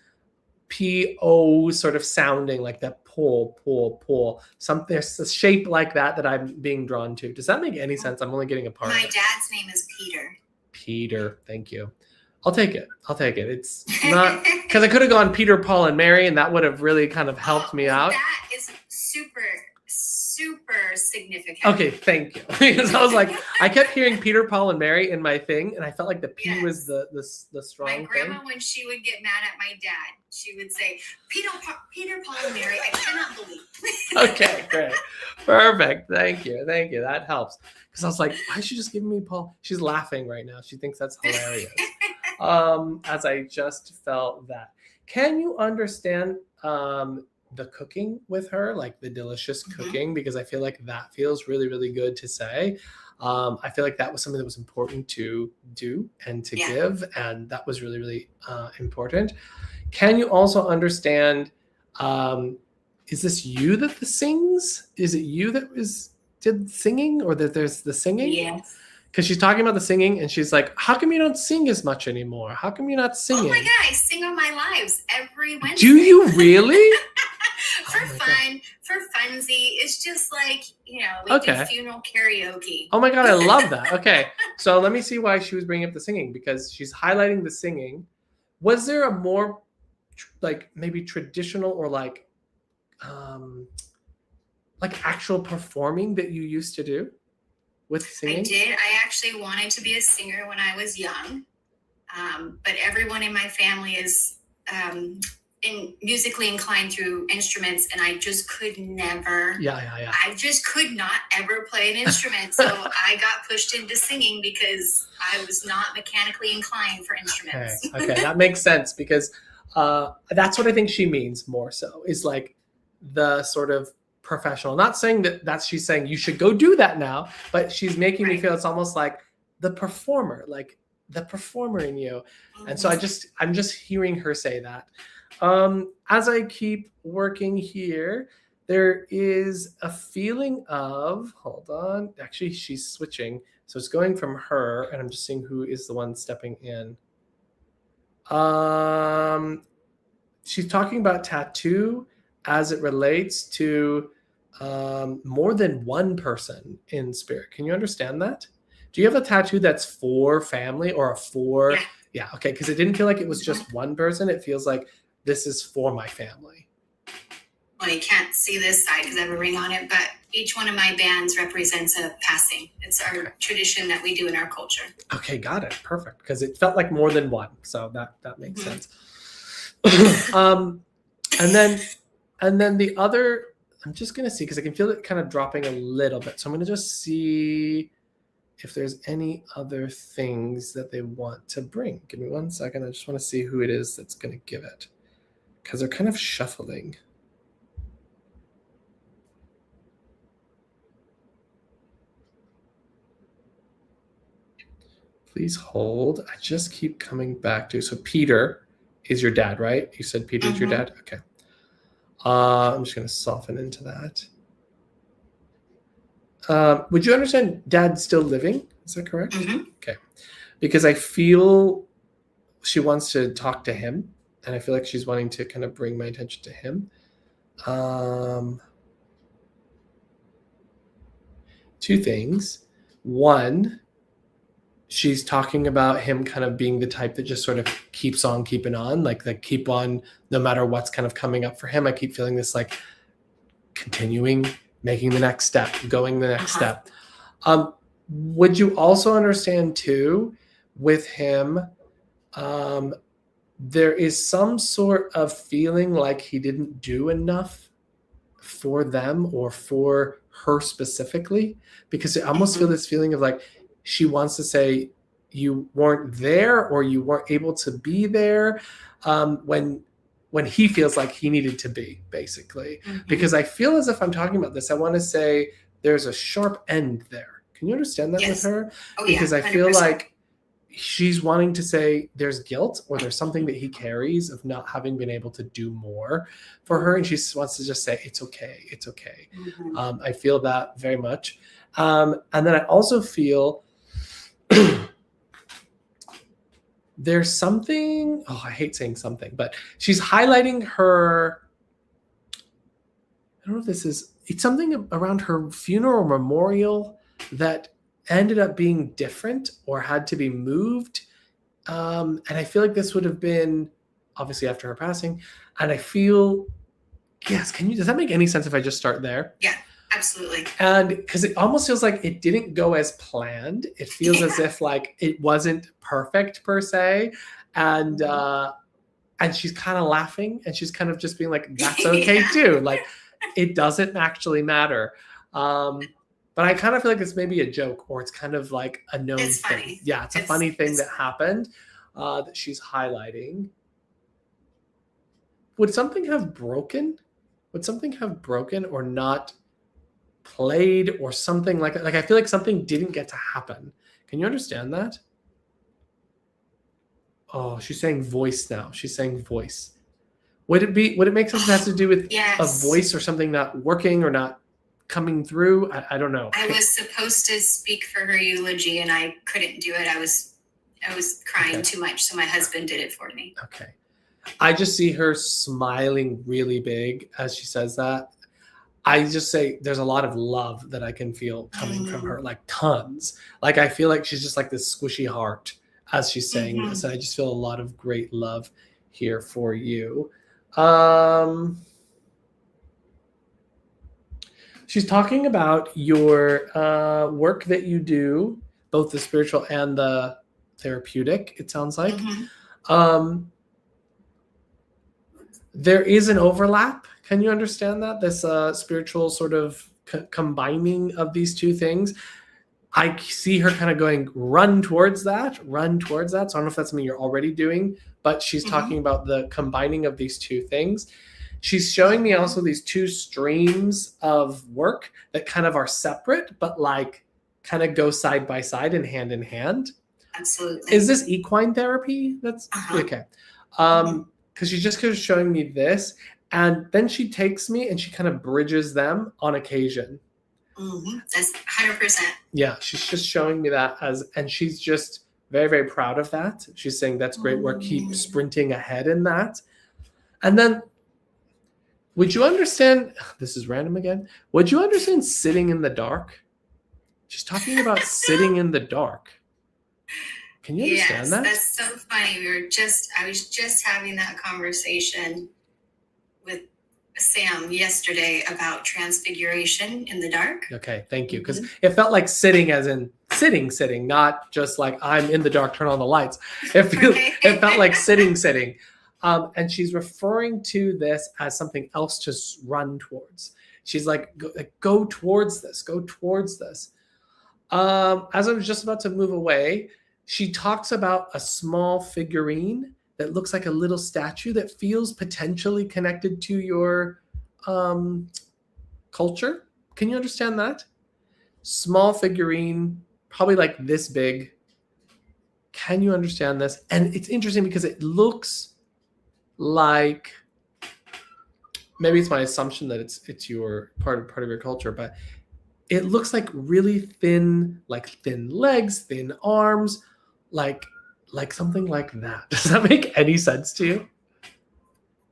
P-O sort of sounding like that, pull. Something, there's a shape like that I'm being drawn to. Does that make any sense? I'm only getting a part of My it. dad's name is Peter. Peter, thank you. I'll take it. It's not, because I could have gone Peter, Paul, and Mary, and that would have really kind of helped me out. That is super significant. Okay, thank you. Because I was like, I kept hearing Peter, Paul, and Mary in my thing, and I felt like the P was the strong thing. My grandma, when she would get mad at my dad, she would say, Peter, Paul, and Mary, I cannot believe. Okay, great. Perfect. Thank you. That helps. Because I was like, why is she just giving me Paul? She's laughing right now. She thinks that's hilarious. As I just felt that. Can you understand the cooking with her, like the delicious cooking? Because I feel like that feels really, really good to say. I feel like that was something that was important to do and to give, and that was really, really important. Can you also understand, is this you that sings? Is it you that did singing, or that there's the singing? Yes. Because she's talking about the singing, and she's like, how come you don't sing as much anymore? How come you're not singing? Oh my God, I sing on my lives every Wednesday. Do you really? For fun, for funsy. It's just like, we do funeral karaoke. Oh my God, I love that. Okay, so let me see why she was bringing up the singing, because she's highlighting the singing. Was there a more maybe traditional or like actual performing that you used to do with singing? I did. I actually wanted to be a singer when I was young, but everyone in my family is musically inclined through instruments, and I just could never. Yeah. I just could not ever play an instrument, so I got pushed into singing because I was not mechanically inclined for instruments. Okay, that makes sense, because that's what I think she means more so, is like the sort of professional. Not saying that she's saying you should go do that now, but she's making me feel it's almost like the performer, like the performer in you. And so I'm just hearing her say that. As I keep working here, there is a feeling of, hold on, actually she's switching. So it's going from her, and I'm just seeing who is the one stepping in. She's talking about tattoo as it relates to more than one person in spirit. Can you understand that? Do you have a tattoo that's for family or for? Yeah. Okay. Because it didn't feel like it was just one person. It feels like this is for my family. Well, you can't see this side because I have a ring on it, but each one of my bands represents a passing. It's our tradition that we do in our culture. Okay, got it. Perfect. Because it felt like more than one. So that makes sense. And then the other, I'm just going to see, because I can feel it kind of dropping a little bit. So I'm going to just see if there's any other things that they want to bring. Give me 1 second. I just want to see who it is that's going to give it, because they're kind of shuffling. Please hold. I just keep coming back to, so Peter is your dad, right? You said Peter's your dad? Okay. I'm just going to soften into that. Would you understand Dad's still living? Is that correct? Okay. Because I feel she wants to talk to him, and I feel like she's wanting to kind of bring my attention to him. Two things. One, she's talking about him kind of being the type that just sort of keeps on keeping on, like keep on no matter what's kind of coming up for him. I keep feeling this like continuing, making the next step, going the next step. Would you also understand too, with him, there is some sort of feeling like he didn't do enough for them or for her specifically? Because I almost feel this feeling of like, she wants to say you weren't there or you weren't able to be there when he feels like he needed to be, basically. Because I feel as if I'm talking about this, I want to say there's a sharp end there. Can you understand that with her? Oh, because yeah, I feel like she's wanting to say there's guilt or there's something that he carries of not having been able to do more for her. And she wants to just say, it's okay. It's okay. Mhm. I feel that very much. And then I also feel there's something, I hate saying something, but she's highlighting her, I don't know if it's something around her funeral memorial that ended up being different or had to be moved. And I feel like this would have been obviously after her passing. And I feel, yes, does that make any sense if I just start there? Yeah, absolutely. And because it almost feels like it didn't go as planned. It feels as if like it wasn't perfect per se. And she's kind of laughing and she's kind of just being like, that's okay too. Like it doesn't actually matter. But I kind of feel like it's maybe a joke or it's kind of like a known It's thing. funny. Yeah, it's a funny thing that happened that she's highlighting. Would something have broken? Would something have broken or not played or something like that? Like I feel like something didn't get to happen. Can you understand that? Oh, she's saying voice now. She's saying voice. Would it make sense it has to do with a voice or something not working or not coming through? I don't know. I was supposed to speak for her eulogy and I couldn't do it. I was crying too much, so my husband did it for me. Okay. I just see her smiling really big as she says that. I just say there's a lot of love that I can feel coming from her, like tons. Like I feel like she's just like this squishy heart as she's saying this. And I just feel a lot of great love here for you. She's talking about your work that you do, both the spiritual and the therapeutic, it sounds like. There is an overlap. Can you understand that? This spiritual sort of combining of these two things. I see her kind of going, run towards that. So I don't know if that's something you're already doing, but she's talking about the combining of these two things. She's showing me also these two streams of work that kind of are separate, but like kind of go side by side and hand in hand. Absolutely. Is this equine therapy? That's okay. Because she's just kind of showing me this. And then she takes me and she kind of bridges them on occasion. That's 100%. Yeah, she's just showing me that and she's just very, very proud of that. She's saying that's great work. Keep sprinting ahead in that. And then, would you understand? This is random again. Would you understand sitting in the dark? She's talking about sitting in the dark. Can you understand that? That's so funny. I was just having that conversation with Sam yesterday about transfiguration in the dark. Okay, thank you. Because it felt like sitting as in sitting, not just like I'm in the dark, turn on the lights. It felt like sitting. And she's referring to this as something else to run towards. She's like, go towards this, go towards this. As I was just about to move away, she talks about a small figurine that looks like a little statue that feels potentially connected to your culture. Can you understand that? Small figurine, probably like this big. Can you understand this? And it's interesting because it looks like, maybe it's my assumption that it's your part of your culture, but it looks like really thin, like thin legs, thin arms, like something like that. Does that make any sense to you?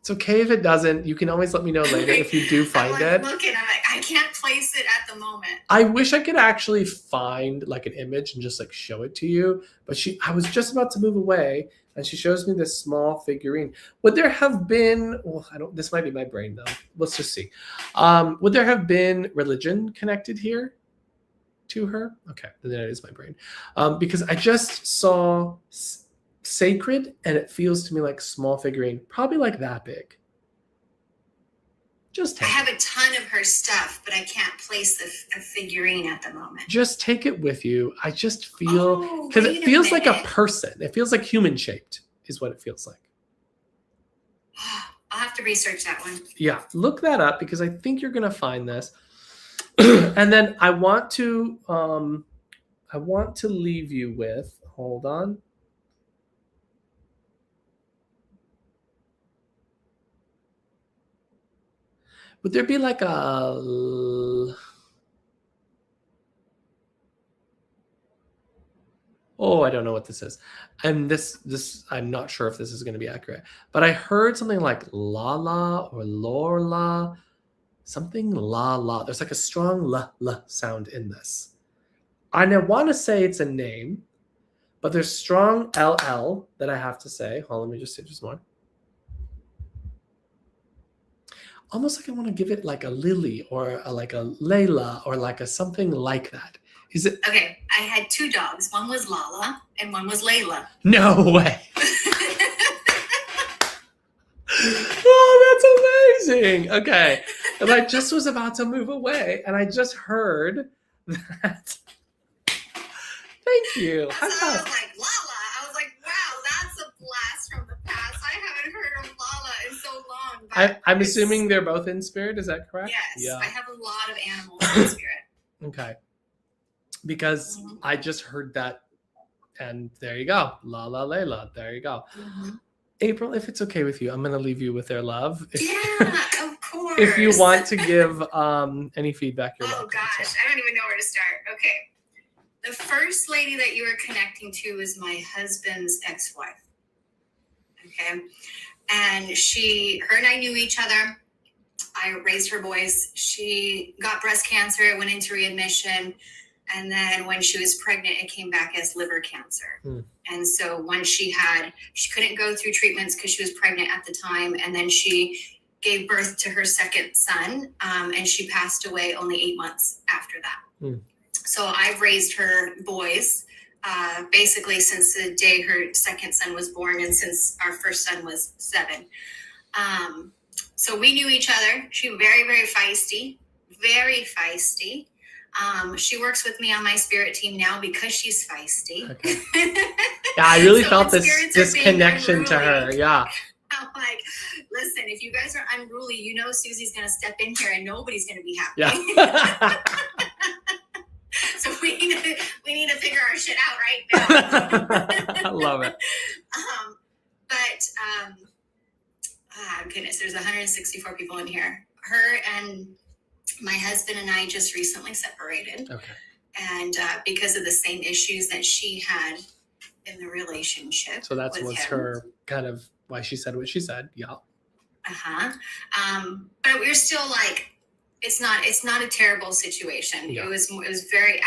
It's okay if it doesn't. You can always let me know later if you do find it. Looking, I'm like, I can't place it at the moment. I wish I could actually find like an image and just like show it to you. But I was just about to move away and she shows me this small figurine. Would there have been, this might be my brain though. Let's just see. Would there have been religion connected here to her? Okay, then it is my brain. Because I just saw sacred and it feels to me like small figurine, probably like that big. Just I have a ton of her stuff, but I can't place a figurine at the moment. Just take it with you. I just feel, because it feels like a person. It feels like human shaped is what it feels like. I'll have to research that one. Yeah, look that up because I think you're going to find this. And then I want to leave you with, hold on. Would there be like a... Oh, I don't know what this is. And this I'm not sure if this is going to be accurate. But I heard something like Lala or Lorla, something la la. There's like a strong la la sound in this. I want to say it's a name, but there's strong LL that I have to say. Hold on, let me just say just more. Almost like I want to give it like a Lily or like a Layla or like a something like that. Is it? Okay, I had 2 dogs. One was Lala and one was Layla. No way. Oh, that's amazing. Okay. And I just was about to move away and I just heard that. Thank you. So I was like, Lala. I was like, wow, that's a blast from the past. I haven't heard of Lala in so long. I'm assuming they're both in spirit. Is that correct? Yes. Yeah. I have a lot of animals in spirit. Okay. Because I just heard that. And there you go. La la Layla. There you go. Mm-hmm. April, if it's okay with you, I'm going to leave you with their love. Yeah, of course. If you want to give any feedback, you're welcome. Oh, gosh. I don't even know where to start. Okay. The first lady that you were connecting to is my husband's ex-wife. Okay. And her and I knew each other. I raised her boys. She got breast cancer, went into readmission. And then when she was pregnant, it came back as liver cancer. And so when she couldn't go through treatments because she was pregnant at the time. And then she gave birth to her second son. And she passed away only 8 months after that. So I've raised her boys basically since the day her second son was born and since our first son was 7. So we knew each other. She was very, very feisty, very feisty. She works with me on my spirit team now because she's feisty. Okay. Yeah, I really So felt when this spirits are being connection to her. unruly, Yeah. I'm like, listen, if you guys are unruly, you know Susie's going to step in here and nobody's going to be happy. Yeah. So we need to figure our shit out right now. I love it. Goodness, there's 164 people in here. Her and my husband and I just recently separated. Okay. And because of the same issues that she had in the relationship. So that was her kind of why she said what she said. Yeah. But we're still like, it's not a terrible situation. Yeah. It was very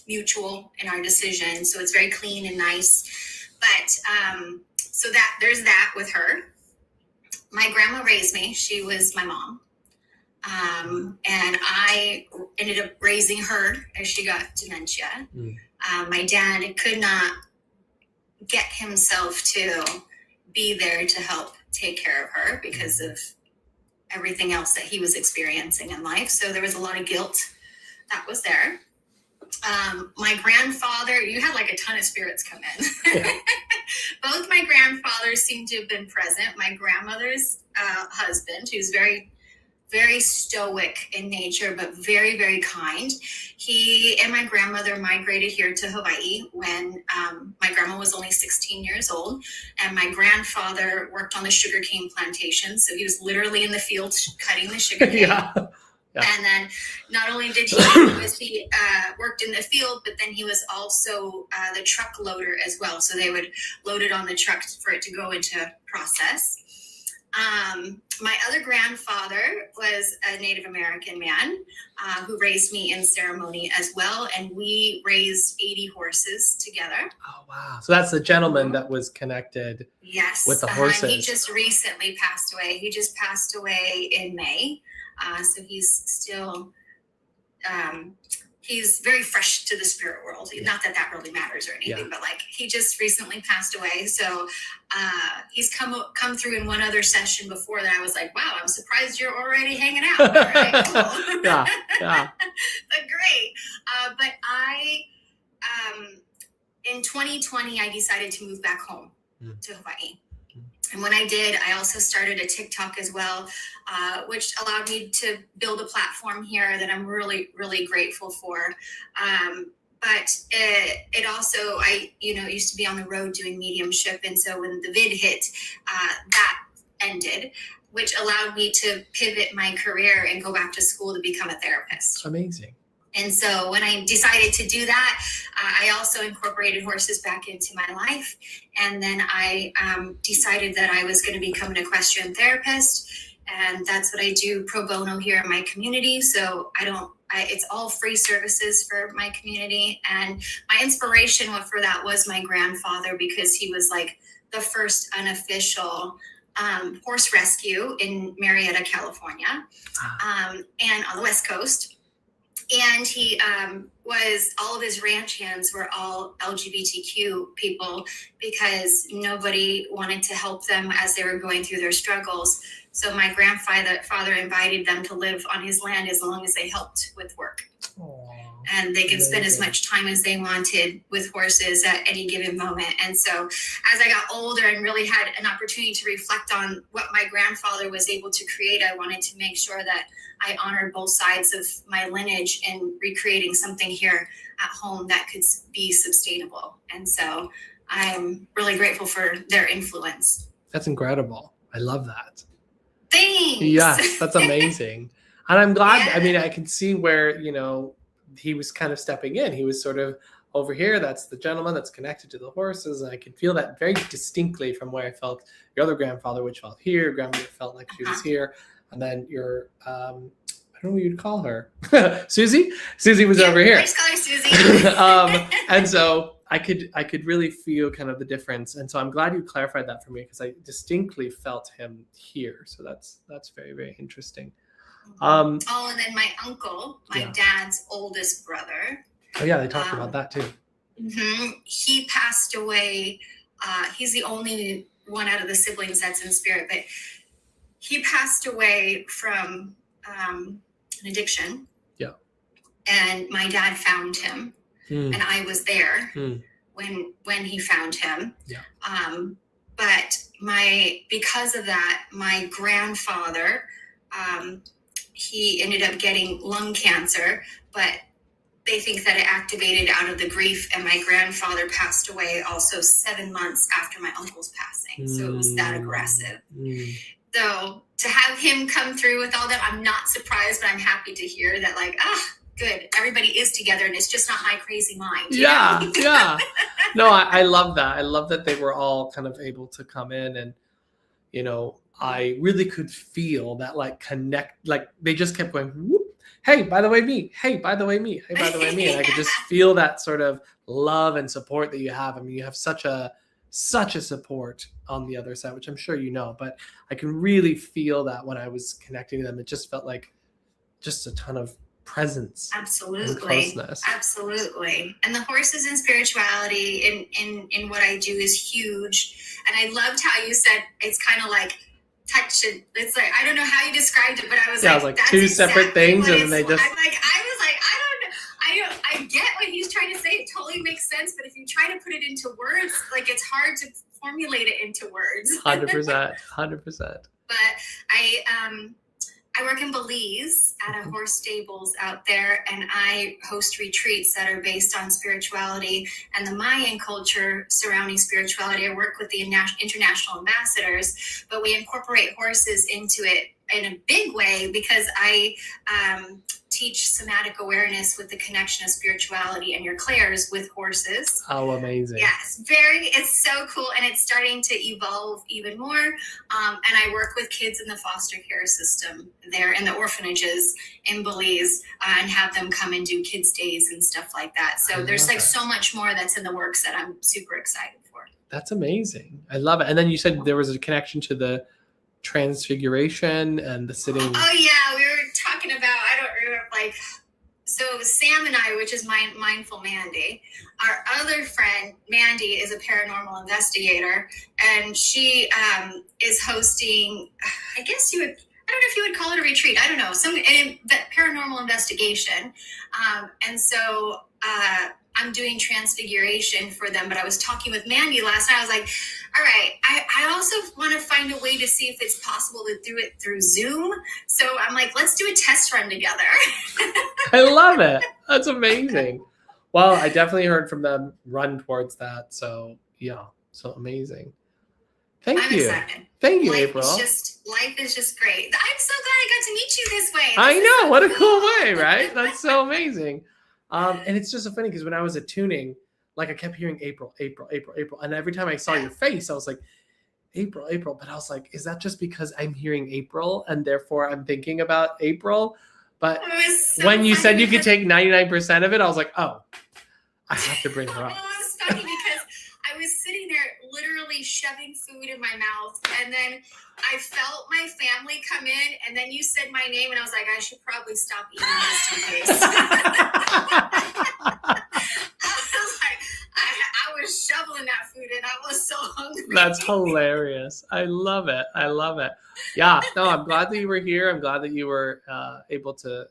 mutual in our decision. So it's very clean and nice. But so that there's that with her. My grandma raised me. She was my mom. And I ended up raising her as she got dementia. My dad could not get himself to be there to help take care of her because of everything else that he was experiencing in life. So there was a lot of guilt that was there. My grandfather, you had like a ton of spirits come in. Yeah. Both my grandfathers seem to have been present. My grandmother's husband, who's very, very stoic in nature, but very, very kind. He and my grandmother migrated here to Hawaii when my grandma was only 16 years old. And my grandfather worked on the sugarcane plantation. So he was literally in the field cutting the sugarcane. Yeah. Yeah. And then not only did he worked in the field, but then he was also the truck loader as well. So they would load it on the truck for it to go into process. My other grandfather was a Native American man who raised me in ceremony as well. And we raised 80 horses together. Oh, wow. So that's the gentleman that was connected with the horses. He just recently passed away. He just passed away in May. So he's still, he's very fresh to the spirit world. Not that that really matters or anything, but like he just recently passed away. So he's come through in one other session before that. I was like, wow, I'm surprised you're already hanging out. All right, cool. Yeah. But great. But I, in 2020, I decided to move back home to Hawaii. And when I did, I also started a TikTok as well, which allowed me to build a platform here that I'm really, really grateful for. But it also, I used to be on the road doing mediumship. And so when the vid hit, that ended. which allowed me to pivot my career and go back to school to become a therapist. Amazing. And so when I decided to do that, I also incorporated horses back into my life. And then I decided that I was going to become an equestrian therapist. And that's what I do pro bono here in my community. So it's all free services for my community. And my inspiration for that was my grandfather, because he was like the first unofficial horse rescue in Marietta, California, and on the West Coast. And he all of his ranch hands were all LGBTQ people, because nobody wanted to help them as they were going through their struggles. So my grandfather invited them to live on his land as long as they helped with work. Aww. And they could spend as much time as they wanted with horses at any given moment. And so as I got older and really had an opportunity to reflect on what my grandfather was able to create, I wanted to make sure that I honored both sides of my lineage in recreating something here at home that could be sustainable. And so I'm really grateful for their influence. That's incredible. I love that. Thanks. Yes, that's amazing. And I'm glad, yeah. I mean, I can see where, he was kind of stepping in. He was sort of over here. That's the gentleman that's connected to the horses. And I could feel that very distinctly from where I felt your other grandfather, which felt here. Grandmother felt like she was here. And then your, I don't know what you'd call her. Susie? Susie was over here. Let's call her Susie. And so I could really feel kind of the difference. And so I'm glad you clarified that for me, because I distinctly felt him here. So that's very, very interesting. And then my uncle, my dad's oldest brother. Oh yeah, they talked about that too. Mm-hmm. He passed away. He's the only one out of the siblings that's in spirit, but he passed away from an addiction. Yeah. And my dad found him, and I was there when he found him. Yeah. But because of that, my grandfather, he ended up getting lung cancer, but they think that it activated out of the grief, and my grandfather passed away also 7 months after my uncle's passing. So it was that aggressive. So to have him come through with all that, I'm not surprised, but I'm happy to hear that, like, good. Everybody is together, and it's just not my crazy mind. Yeah. No, I love that. I love that they were all kind of able to come in, and, I really could feel that, like, connect, like they just kept going, whoop, hey, by the way, me. Hey, by the way, me. Hey, by the way, me. And I could just feel that sort of love and support that you have. I mean, you have such a support on the other side, which I'm sure you know, but I can really feel that when I was connecting to them. It just felt like just a ton of presence. Absolutely. And closeness. Absolutely. And the horses and spirituality in what I do is huge. And I loved how you said it's kind of like touch it. It's like, I don't know how you described it, but I was it was like two separate things, and then they just. I get what he's trying to say. It totally makes sense. But if you try to put it into words, like, it's hard to formulate it into words. 100%. But I work in Belize at a horse stables out there, and I host retreats that are based on spirituality and the Mayan culture surrounding spirituality. I work with the international ambassadors, but we incorporate horses into it in a big way, because I teach somatic awareness with the connection of spirituality and your clairs with horses. Oh, amazing. Yes, it's so cool. And it's starting to evolve even more. And I work with kids in the foster care system there in the orphanages in Belize, and have them come and do kids' days and stuff like that. So there's like so much more that's in the works that I'm super excited for. That's amazing. I love it. And then you said there was a connection to the transfiguration and the sitting. Oh yeah, we were talking about, I don't remember, so Sam and I, which is my Mindful Mandy, our other friend Mandy is a paranormal investigator, and she is hosting, I guess I don't know if you would call it a retreat, I don't know, that paranormal investigation, and so I'm doing transfiguration for them. But I was talking with Mandy last night. I was like, all right, I also want to find a way to see if it's possible to do it through Zoom. So I'm like, let's do a test run together. I love it. That's amazing. Well, I definitely heard from them run towards that. So yeah, so amazing. Thank I'm you. excited. Thank you, Life April. Life is just great. I'm so glad I got to meet you this way. I This is know. so What a cool cool. way, right? That's so amazing. And it's just so funny because when I was at tuning, like I kept hearing April, April, April, April. And every time I saw your face, I was like, April, April. But I was like, is that just because I'm hearing April and therefore I'm thinking about April? But It was so when you funny said you could because- take 99% of it, I was like, oh, I have to bring her up. Well, it was funny because I was sitting there literally shoving food in my mouth, and then I felt my family come in, and then you said my name, and I was like, I should probably stop eating just in case. I was shoveling that food, and I was so hungry. That's hilarious. I love it. I love it. Yeah, no, I'm glad that you were here. I'm glad that you were able to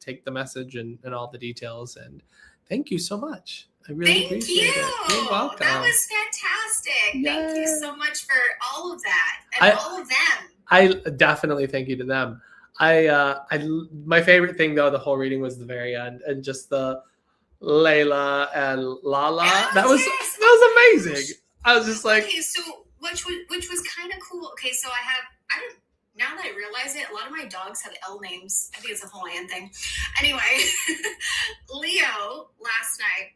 take the message and all the details. And thank you so much. I really appreciate it. You're welcome. That was fantastic. Yay. Thank you so much for all of that and all of them. I definitely thank you to them. My favorite thing though, the whole reading was the very end and just the Layla and Lala. That was amazing. I was just like, okay, so which was kind of cool. Okay, so I don't. Now that I realize it, a lot of my dogs have L names. I think it's a Hawaiian thing. Anyway, Leo last night,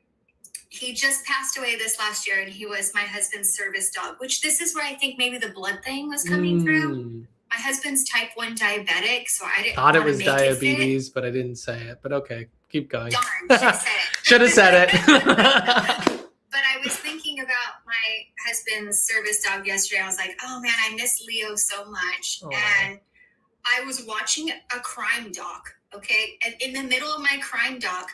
he just passed away this last year, and he was my husband's service dog, which this is where I think maybe the blood thing was coming through. My husband's type 1 diabetic, so I didn't thought it was diabetes, but I didn't say it. But okay, keep going. Darn, should have said it. But I was thinking about my husband's service dog yesterday. I was like, oh man, I miss Leo so much. Aww. And I was watching a crime doc, okay? And in the middle of my crime doc,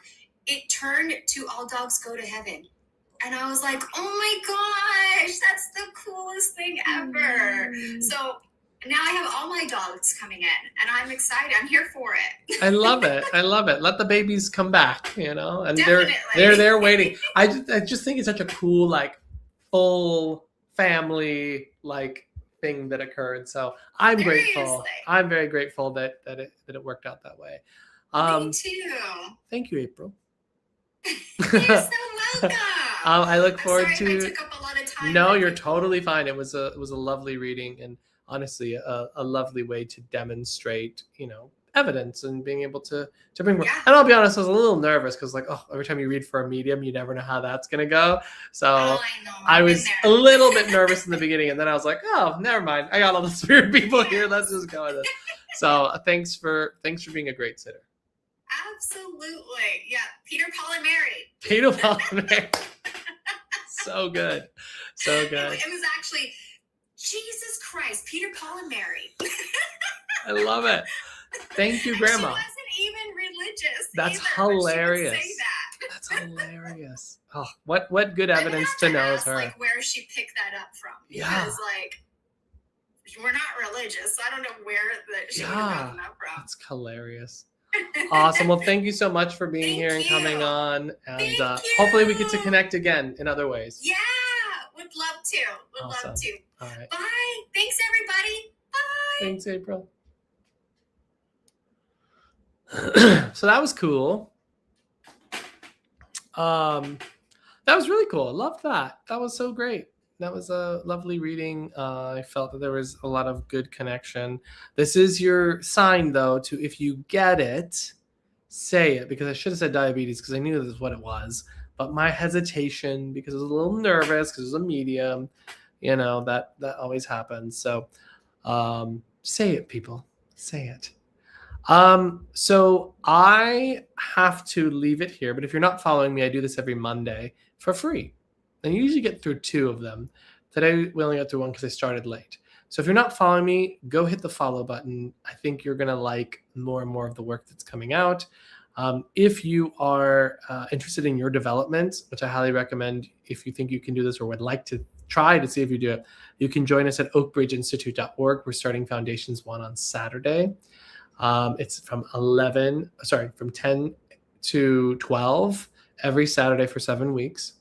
it turned to All Dogs Go to Heaven. And I was like, oh my gosh, that's the coolest thing ever. So now I have all my dogs coming in, and I'm excited. I'm here for it. I love it. I love it. Let the babies come back, you know, and Definitely. they're there waiting. I just think it's such a cool, like, full family like thing that occurred. So I'm grateful. I'm very grateful that it worked out that way. Me too. Thank you, April. You're so welcome. I look forward I'm sorry to. if I took up a lot of time. No, you're totally fine. It was a lovely reading, and honestly, a lovely way to demonstrate, you know, evidence and being able to bring more. Yeah. And I'll be honest, I was a little nervous because, like, oh, every time you read for a medium, you never know how that's gonna go. So I know. I was a little bit nervous in the beginning, and then I was like, oh, never mind. I got all the spirit people here. Let's just go with it. So thanks for being a great sitter. Absolutely. Yeah. Peter, Paul, and Mary. Peter, Paul, and Mary. So good. So good. It was actually Jesus Christ, Peter, Paul, and Mary. I love it. Thank you, Grandma. She wasn't even religious. That's either, hilarious. She would say that. That's hilarious. Oh, what good evidence to know is her. Like, where she picked that up from? Because like we're not religious, so I don't know where she would have gotten that from. That's hilarious. Awesome. Well, thank you so much for being here and coming on. And hopefully we get to connect again in other ways. Yeah, would love to. Love to. All right. Bye. Thanks, everybody. Bye. Thanks, April. So that was cool. That was really cool. I loved that. That was so great. That was a lovely reading. I felt that there was a lot of good connection. This is your sign, though, to if you get it, say it, because I should have said diabetes because I knew this is what it was. But my hesitation, because I was a little nervous because it was a medium, you know, that always happens. So say it, people. Say it. So I have to leave it here. But if you're not following me, I do this every Monday for free. And you usually get through 2 of them. Today, we only got through 1 because I started late. So if you're not following me, go hit the follow button. I think you're going to like more and more of the work that's coming out. If you are interested in your development, which I highly recommend if you think you can do this or would like to try to see if you do it, you can join us at oakbridgeinstitute.org. We're starting Foundations 1 on Saturday. It's from 10 to 12 every Saturday for 7 weeks.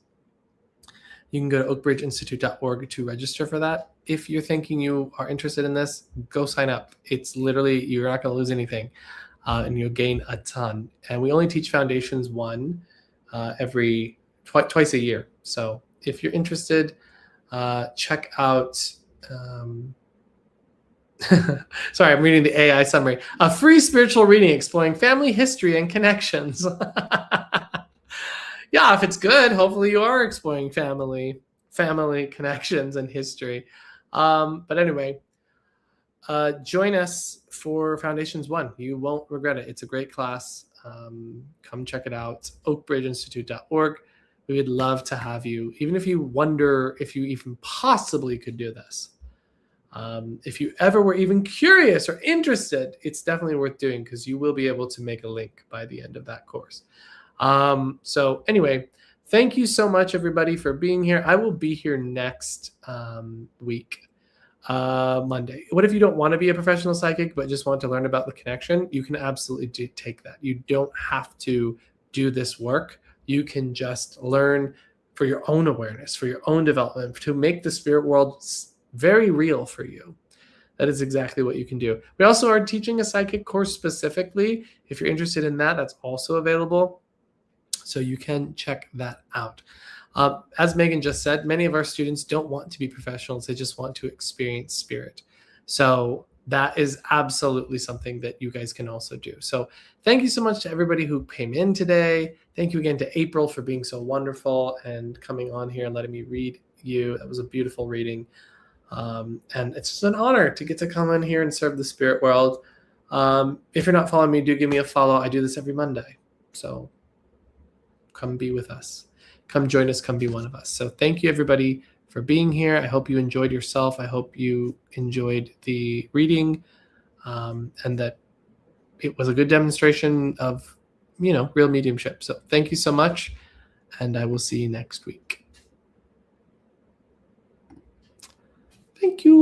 You can go to oakbridgeinstitute.org to register for that. If you're thinking you are interested in this, go sign up. It's literally, you're not going to lose anything, and you'll gain a ton. And we only teach Foundations 1 twice a year. So if you're interested, check out Sorry, I'm reading the AI summary. A free spiritual reading exploring family history and connections. Yeah, if it's good, hopefully you are exploring family connections and history. But anyway, join us for Foundations 1. You won't regret it. It's a great class. Come check it out. oakbridgeinstitute.org. We would love to have you, even if you wonder if you even possibly could do this. If you ever were even curious or interested, it's definitely worth doing because you will be able to make a link by the end of that course. So anyway, thank you so much, everybody, for being here. I will be here next week, Monday. What if you don't want to be a professional psychic but just want to learn about the connection? You can absolutely take that. You don't have to do this work. You can just learn for your own awareness, for your own development, to make the spirit world very real for you. That is exactly what you can do. We also are teaching a psychic course specifically. If you're interested in that, that's also available. So you can check that out. As Megan just said, many of our students don't want to be professionals. They just want to experience spirit. So that is absolutely something that you guys can also do. So thank you so much to everybody who came in today. Thank you again to April for being so wonderful and coming on here and letting me read you. That was a beautiful reading. And it's just an honor to get to come in here and serve the spirit world. If you're not following me, do give me a follow. I do this every Monday. So come be with us. Come join us. Come be one of us. So thank you, everybody, for being here. I hope you enjoyed yourself. I hope you enjoyed the reading, and that it was a good demonstration of, real mediumship. So thank you so much, and I will see you next week. Thank you.